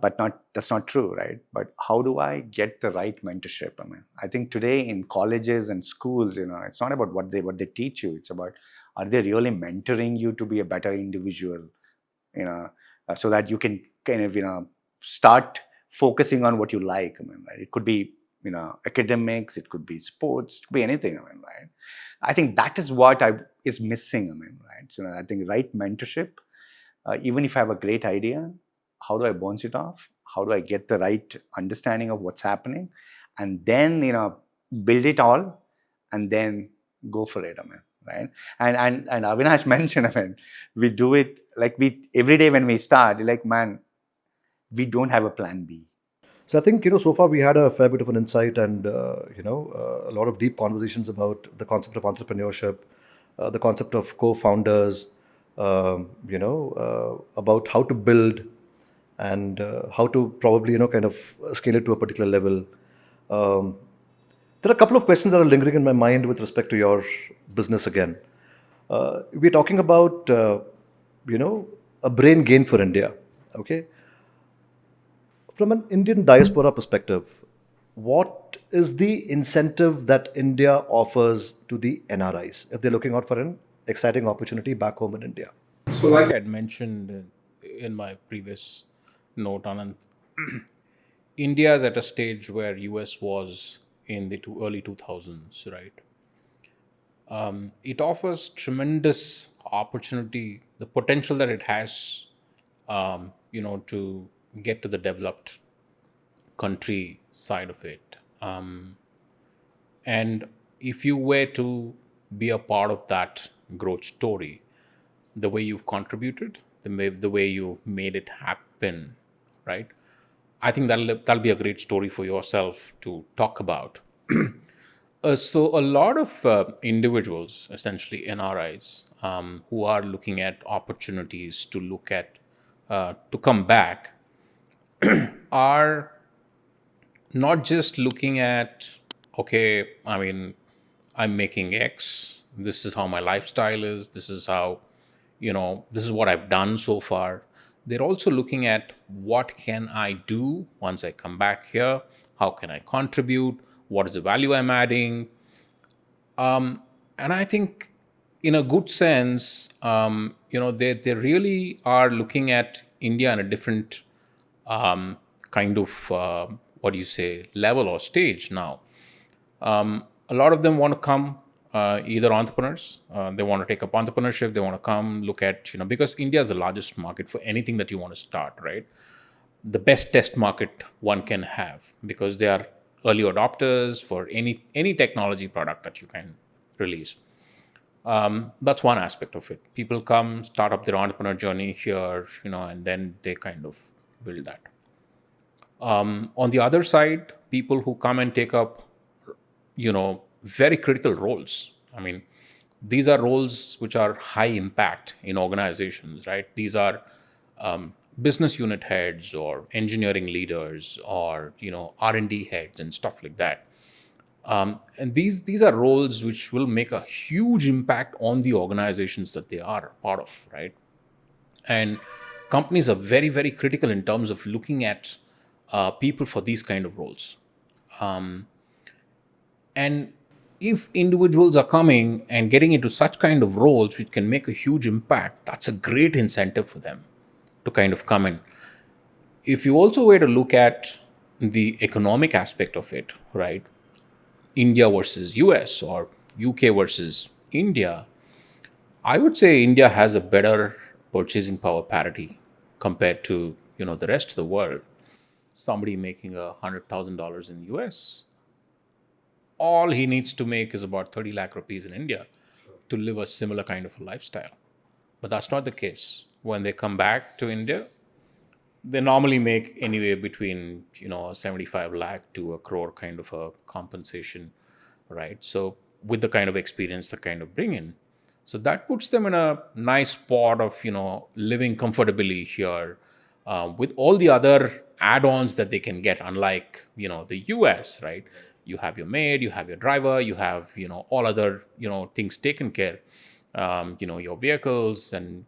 But that's not true, right? But how do I get the right mentorship? I think today in colleges and schools, it's not about what they teach you. It's about, are they really mentoring you to be a better individual, so that you can kind of, start focusing on what you like. I mean, right? It could be, academics, it could be sports, it could be anything. I mean, right? I think that is what is missing. I mean, right? So I think right mentorship. Even if I have a great idea, how do I bounce it off? How do I get the right understanding of what's happening, and then build it all, and then go for it. I mean, right? And Avinash mentioned, I mean, we do it like we every day when we start. Like, man, we don't have a plan B. So I think, so far we had a fair bit of an insight and, a lot of deep conversations about the concept of entrepreneurship, the concept of co-founders, about how to build and how to probably, kind of scale it to a particular level. There are a couple of questions that are lingering in my mind with respect to your business again. We're talking about, a brain gain for India. Okay. From an Indian diaspora perspective, what is the incentive that India offers to the NRIs if they're looking out for an exciting opportunity back home in India? So, like I had mentioned in my previous note, Anand, India is at a stage where US was in the early 2000s, right? It offers tremendous opportunity, the potential that it has, to get to the developed country side of it. And if you were to be a part of that growth story, the way you've contributed, the way you made it happen, right? I think that'll be a great story for yourself to talk about. So a lot of individuals, essentially NRIs, who are looking at opportunities to look at to come back, are not just looking at, okay, I mean, I'm making X. This is how my lifestyle is. This is how, this is what I've done so far. They're also looking at what can I do once I come back here? How can I contribute? What is the value I'm adding? And I think, in a good sense, they really are looking at India in a different kind of level or stage now. A lot of them want to come, either entrepreneurs, they want to take up entrepreneurship, they want to come look at, because India is the largest market for anything that you want to start, right? The best test market one can have, because they are early adopters for any technology product that you can release. That's one aspect of it. People come, start up their entrepreneur journey here, and then they kind of build that. On the other side, people who come and take up, very critical roles. I mean, these are roles which are high impact in organizations, right? These are business unit heads or engineering leaders or, R&D heads and stuff like that. And these are roles which will make a huge impact on the organizations that they are part of, right? And companies are very, very critical in terms of looking at people for these kind of roles. And if individuals are coming and getting into such kind of roles which can make a huge impact, that's a great incentive for them to kind of come in. If you also were to look at the economic aspect of it, right? India versus US or UK versus India, I would say India has a better purchasing power parity compared to, the rest of the world. Somebody making $100,000 in the US, all he needs to make is about 30 lakh rupees in India to live a similar kind of a lifestyle. But that's not the case. When they come back to India, they normally make anywhere between 75 lakh to a crore kind of a compensation, right? So with the kind of experience they kind of bring in, so that puts them in a nice spot of living comfortably here, with all the other add-ons that they can get, unlike the US, right? You have your maid, you have your driver, you have all other things taken care, your vehicles, and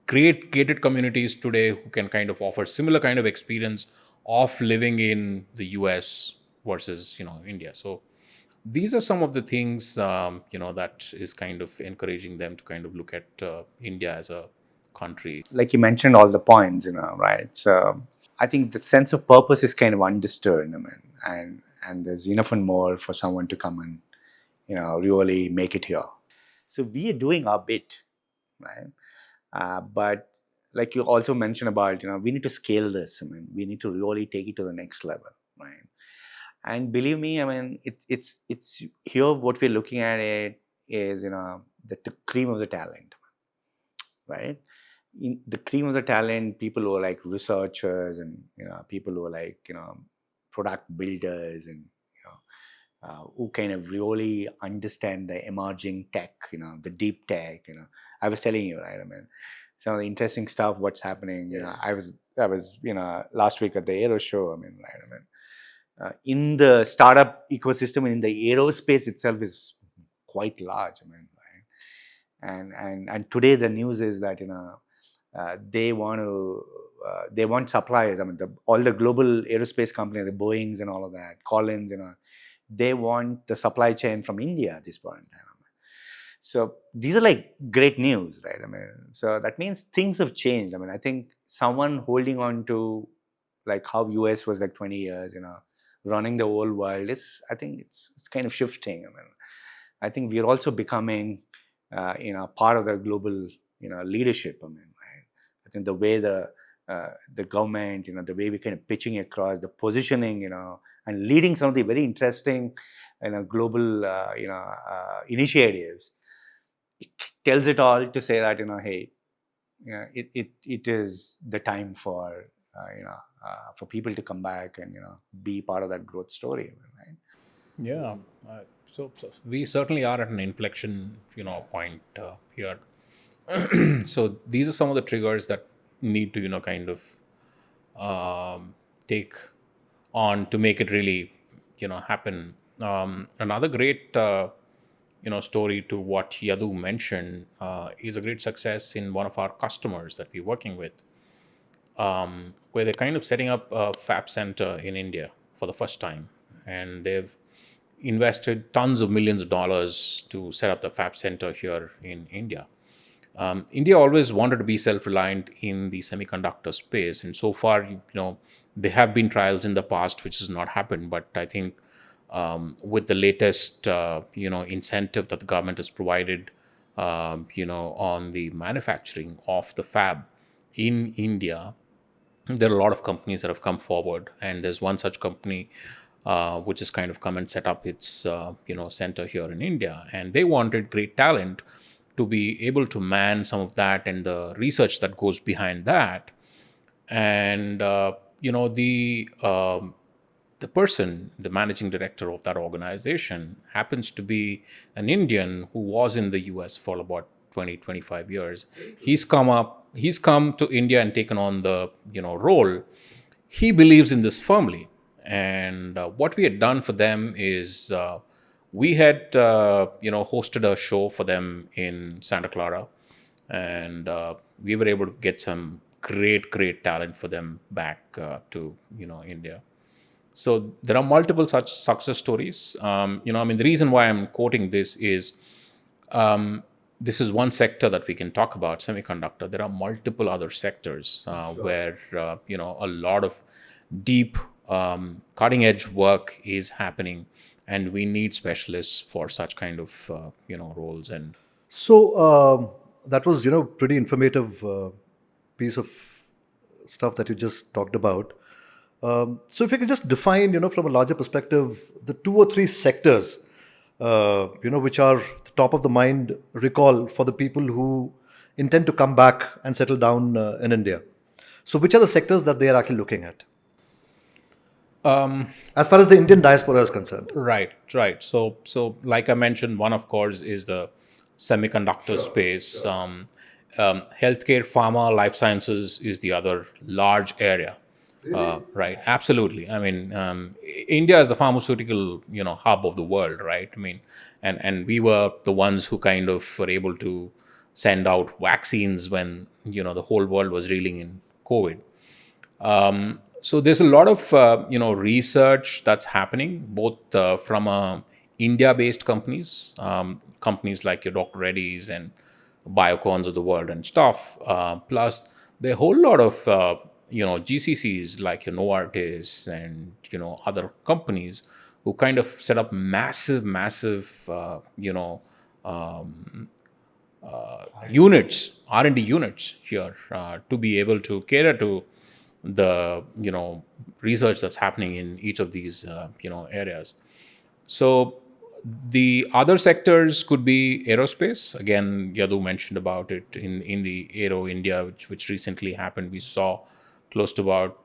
create gated communities today who can kind of offer similar kind of experience of living in the US versus India. So these are some of the things that is kind of encouraging them to kind of look at India as a country. Like you mentioned all the points, right? So I think the sense of purpose is kind of undisturbed. I mean, and there's enough and more for someone to come and really make it here. So we are doing our bit, right? But like you also mentioned about, we need to scale this. I mean, we need to really take it to the next level, right? And believe me, I mean, it's here. What we're looking at it is, the cream of the talent, right? In the cream of the talent, people who are like researchers and people who are like product builders and who kind of really understand the emerging tech, the deep tech. I was telling you, right? I mean, some of the interesting stuff, what's happening. Yes. I was last week at the Aero Show. I mean, right? I mean, in the startup ecosystem and in the aerospace itself is quite large. I mean, right? And today the news is that they want suppliers. I mean, all the global aerospace companies, the Boeings and all of that, Collins, they want the supply chain from India at this point in time. So these are like great news, right? I mean, so that means things have changed. I mean, I think someone holding on to like how US was like 20 years, running the whole world I think it's kind of shifting. I mean, I think we're also becoming, part of the global, leadership. I mean, right? I think the way the government, the way we're kind of pitching across, the positioning, and leading some of the very interesting, global, initiatives. It tells it all to say that, hey, it is the time for, for people to come back and, be part of that growth story, right? Yeah. So we certainly are at an inflection, point here. So these are some of the triggers that need to, kind of take on to make it really, happen. Another great, story to what Yadu mentioned is a great success in one of our customers that we're working with, where they're kind of setting up a fab center in India for the first time. And they've invested tons of millions of dollars to set up the fab center here in India. India always wanted to be self-reliant in the semiconductor space, and so far, there have been trials in the past which has not happened. But I think with the latest, incentive that the government has provided, on the manufacturing of the fab in India, there are a lot of companies that have come forward, and there's one such company which has kind of come and set up its center here in India, and they wanted great talent to be able to man some of that and the research that goes behind that. And the person, the managing director of that organization, happens to be an Indian who was in the US for about 20-25 years. He's come to India and taken on the role. He believes in this firmly. And what we had done for them is we had hosted a show for them in Santa Clara, and we were able to get some great talent for them back to India. So there are multiple such success stories. The reason why I'm quoting this is this is one sector that we can talk about, semiconductor. There are multiple other sectors where a lot of deep cutting edge work is happening, and we need specialists for such kind of roles. And So that was, pretty informative piece of stuff that you just talked about. So if you can just define, from a larger perspective, the 2 or 3 sectors, which are the top of the mind recall for the people who intend to come back and settle down in India. So which are the sectors that they are actually looking at? As far as the Indian diaspora is concerned. Right. So like I mentioned, one of course is the semiconductor space. Healthcare, pharma, life sciences is the other large area. Right. Absolutely. I mean, India is the pharmaceutical, hub of the world, right? I mean, and we were the ones who kind of were able to send out vaccines when, the whole world was reeling in COVID. So there's a lot of, research that's happening, both from India-based companies, companies like your Dr. Reddy's and Biocons of the world and stuff. Plus, there are a whole lot of, GCCs like Novartis and other companies who kind of set up massive units, R&D units here to be able to cater to the research that's happening in each of these areas. So the other sectors could be aerospace. Again, Yadu mentioned about it in the Aero India, which recently happened. We saw close to about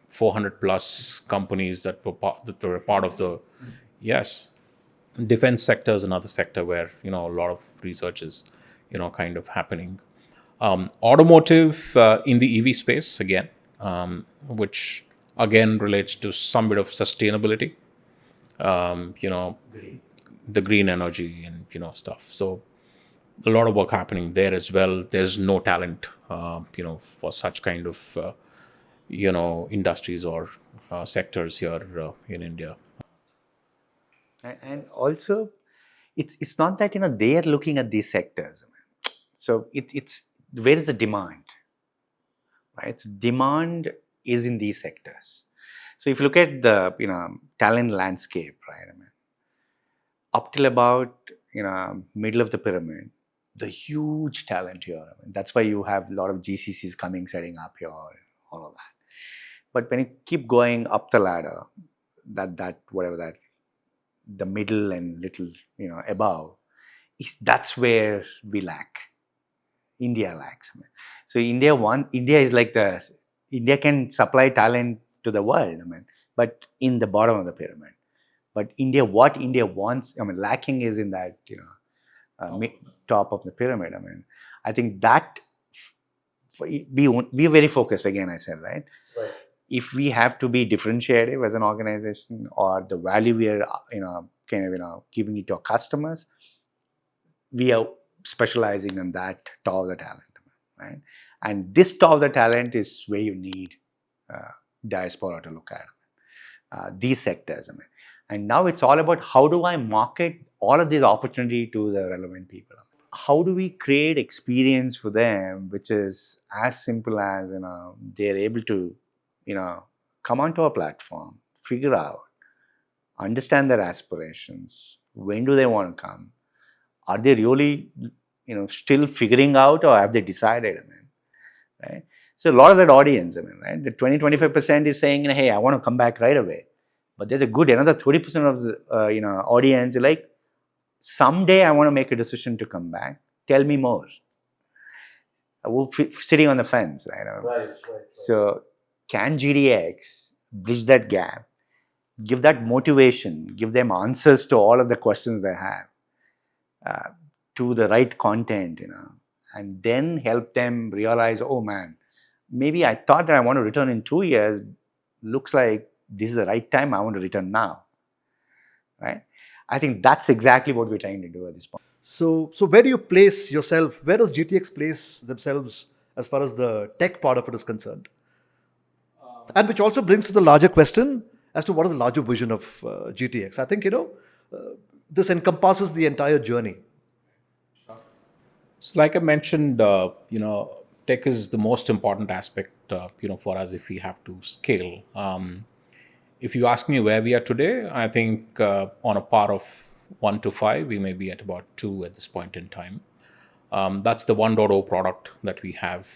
400 plus companies that were part of the, yes, defense sector is another sector where a lot of research is kind of happening. Automotive in the EV space again, which again relates to some bit of sustainability. The green energy and stuff. So a lot of work happening there as well. There's no talent, for such kind of industries or sectors here in India. And also, it's not that they are looking at these sectors. So it's where is the demand, right? So demand is in these sectors. So if you look at the talent landscape, right? Up till about middle of the pyramid, the huge talent here. That's why you have a lot of GCCs coming, setting up here, all of that. But when you keep going up the ladder, the middle and little above, that's where we lack. India lacks. So India is like India can supply talent to the world. But in the bottom of the pyramid. But what India wants, lacking is in that top of the pyramid. I think that we are very focused. Again, I said right. If we have to be differentiative as an organization, or the value we are giving it to our customers, we are specializing on that top of the talent, right? And this top of the talent is where you need diaspora to look at these sectors. And now it's all about how do I market all of this opportunity to the relevant people? How do we create experience for them, which is as simple as they're able to come onto a platform, figure out, understand their aspirations. When do they want to come? Are they really still figuring out, or have they decided? Right? So a lot of that audience, right? The 20-25% is saying, hey, I want to come back right away. But there's another 30% of the audience like, someday I want to make a decision to come back. Tell me more. We're sitting on the fence, right? Right. So can GTX bridge that gap, give that motivation, give them answers to all of the questions they have, to the right content, and then help them realize, oh man, maybe I thought that I want to return in 2 years. Looks like this is the right time. I want to return now, right? I think that's exactly what we're trying to do at this point. So where do you place yourself? Where does GTX place themselves as far as the tech part of it is concerned? And which also brings to the larger question as to what is the larger vision of GTX. I think, this encompasses the entire journey. So like I mentioned, tech is the most important aspect, for us if we have to scale. If you ask me where we are today, I think on a par of 1 to 5, we may be at about 2 at this point in time. That's the 1.0 product that we have,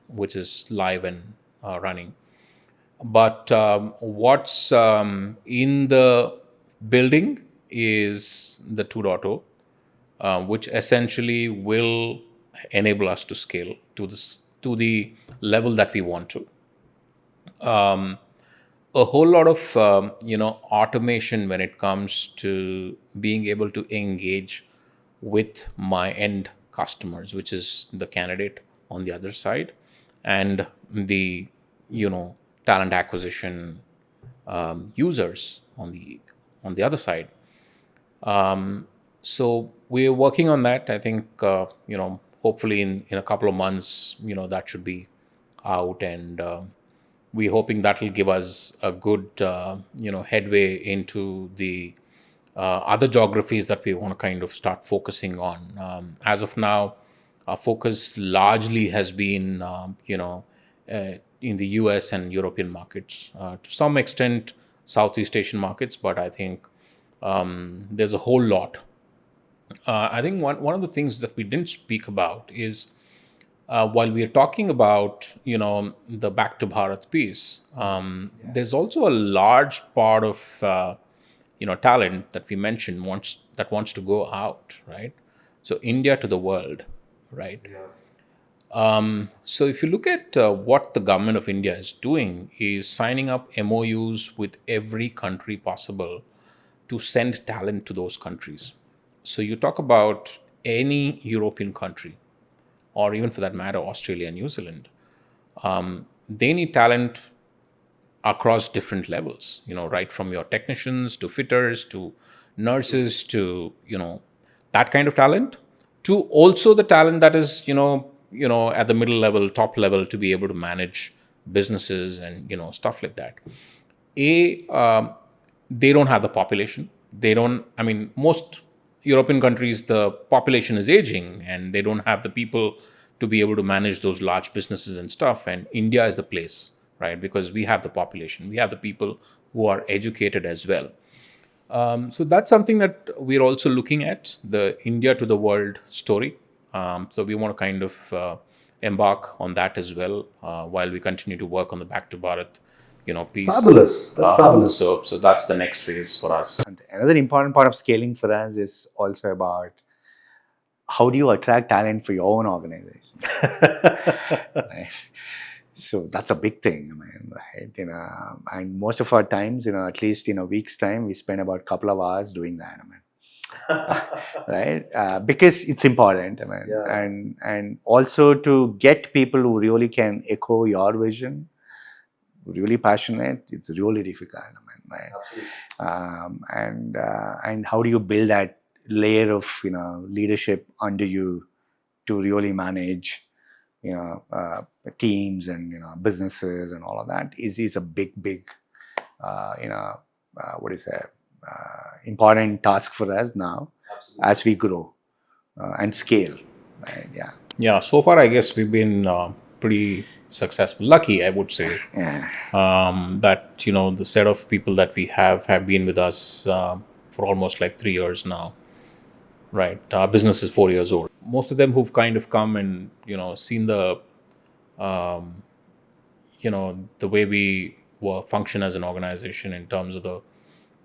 which is live and running. But what's in the building is the 2.0, which essentially will enable us to scale to the level that we want to. A whole lot of automation when it comes to being able to engage with my end customers, which is the candidate on the other side, and the talent acquisition users on the other side. So we're working on that. I think hopefully in a couple of months that should be out, and we're hoping that will give us a good headway into the other geographies that we want to kind of start focusing on. As of now, our focus largely has been in the US and European markets, to some extent Southeast Asian markets, but I think there's a whole lot. I think one of the things that we didn't speak about is while we are talking about the Back to Bharat piece, there's also a large part of talent that we mentioned wants to go out, right? So India to the world, right? So if you look at what the government of India is doing, is signing up MOUs with every country possible to send talent to those countries. So you talk about any European country, or even for that matter, Australia and New Zealand, they need talent across different levels, right from your technicians to fitters to nurses to, that kind of talent, to also the talent that is, at the middle level, top level, to be able to manage businesses and, stuff like that. They don't have the population. Most European countries, the population is aging and they don't have the people to be able to manage those large businesses and stuff. And India is the place, right? Because we have the population, we have the people who are educated as well. So that's something that we're also looking at, the India to the world story. So we want to kind of embark on that as well while we continue to work on the Back to Bharat, piece. Fabulous. That's fabulous. So that's the next phase for us. And another important part of scaling for us is also about how do you attract talent for your own organization? Right? So that's a big thing, right? And most of our times, at least in a week's time, we spend about a couple of hours doing that, right? Because it's important, and also to get people who really can echo your vision, really passionate, it's really difficult, right? And how do you build that layer of leadership under you to really manage teams and businesses and all of that is a big important task for us now. Absolutely. As we grow and scale, right? Yeah, so far I guess we've been pretty successful, lucky, I would say. That the set of people that we have been with us for almost like 3 years now, right? Our business is 4 years old. Most of them who've kind of come and seen the the way we function as an organization in terms of the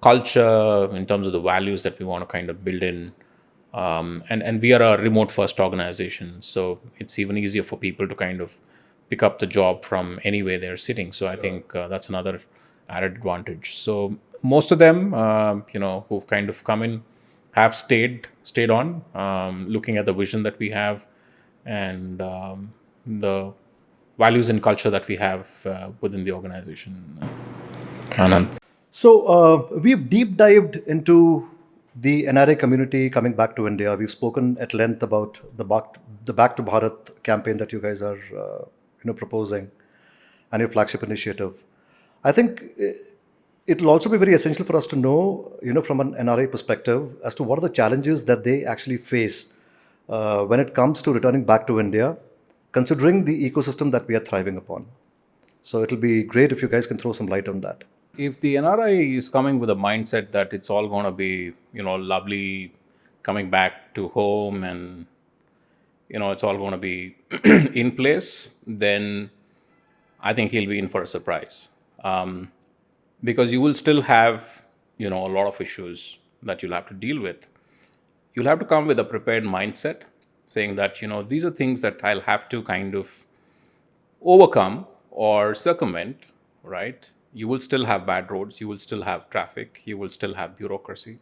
culture, in terms of the values that we want to kind of build in. And we are a remote first organization, so it's even easier for people to kind of pick up the job from anywhere they're sitting. So I think that's another added advantage. So most of them, who've kind of come in, have stayed on, looking at the vision that we have and the values and culture that we have within the organization. Anand. So we've deep dived into the NRA community coming back to India. We've spoken at length about the Back to Bharat campaign that you guys are proposing and your flagship initiative. I think it will also be very essential for us to know, from an NRA perspective, as to what are the challenges that they actually face when it comes to returning back to India, considering the ecosystem that we are thriving upon. So it'll be great if you guys can throw some light on that. If the NRI is coming with a mindset that it's all going to be, lovely, coming back to home and, it's all going to be in place, then I think he'll be in for a surprise. Because you will still have, a lot of issues that you'll have to deal with. You'll have to come with a prepared mindset, saying that, these are things that I'll have to kind of overcome or circumvent, right? You will still have bad roads, you will still have traffic, you will still have bureaucracy,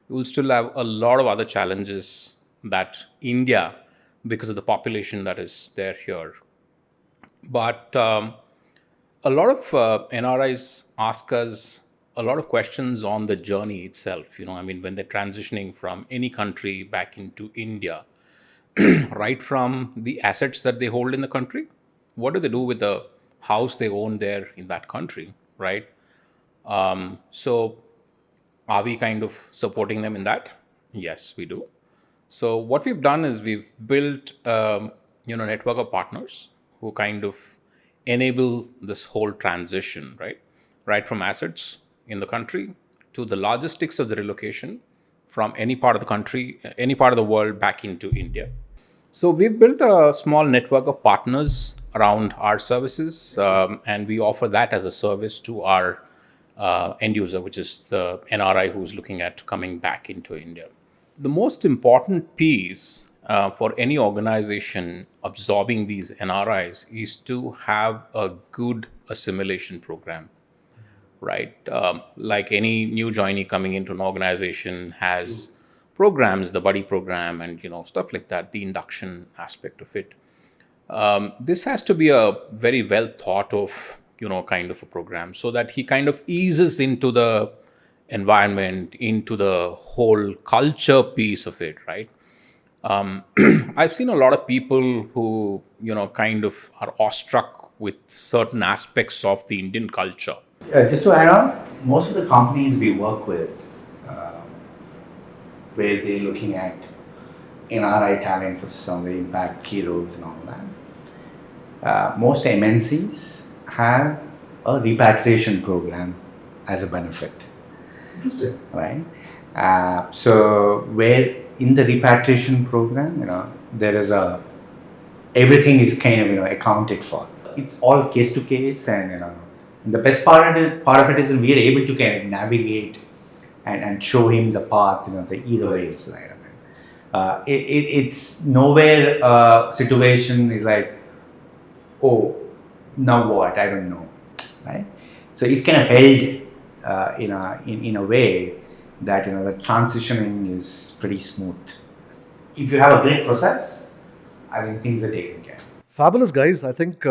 you will still have a lot of other challenges that India, because of the population that is there here. But a lot of NRIs ask us a lot of questions on the journey itself. When they're transitioning from any country back into India, right from the assets that they hold in the country, what do they do with the house they own there in that country, right? So are we kind of supporting them in that? Yes, we do. So what we've done is we've built, network of partners who kind of enable this whole transition, right? Right from assets in the country to the logistics of the relocation from any part of the country, any part of the world back into India. So we've built a small network of partners around our services, and we offer that as a service to our end user, which is the NRI who's looking at coming back into India. The most important piece for any organization absorbing these NRIs is to have a good assimilation program, right? Like any new joinee coming into an organization has programs, the buddy program, and stuff like that, the induction aspect of it. This has to be a very well thought of kind of a program, so that he kind of eases into the environment, into the whole culture piece of it, right? I've seen a lot of people who kind of are awestruck with certain aspects of the Indian culture. Just to add on, most of the companies we work with, where they're looking at NRI talent for some of the impact kilos and all that, most MNCs have a repatriation program as a benefit. Interesting. Right? So where in the repatriation program, there is everything is kind of accounted for. It's all case to case, and the best part of it is we are able to kind of navigate and show him the path, the either ways, right? It's nowhere situation is like, oh, now what? I don't know, right? So it's kind of held in a way that the transitioning is pretty smooth. If you have a great process, I think things are taken care of. Fabulous, guys. I think,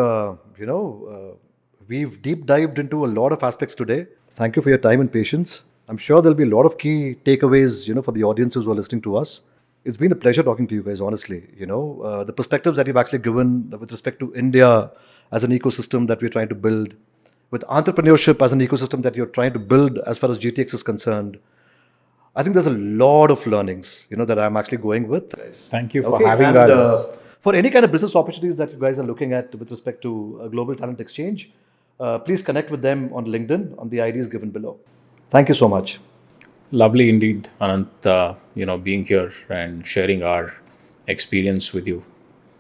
we've deep dived into a lot of aspects today. Thank you for your time and patience. I'm sure there'll be a lot of key takeaways, for the audiences who are listening to us. It's been a pleasure talking to you guys, honestly. The perspectives that you've actually given with respect to India as an ecosystem that we're trying to build, with entrepreneurship as an ecosystem that you're trying to build as far as GTX is concerned. I think there's a lot of learnings, that I'm actually going with. Thank you for Okay, having and, us. For any kind of business opportunities that you guys are looking at with respect to a global talent exchange, please connect with them on LinkedIn on the IDs given below. Thank you so much. Lovely indeed, Anant, being here and sharing our experience with you.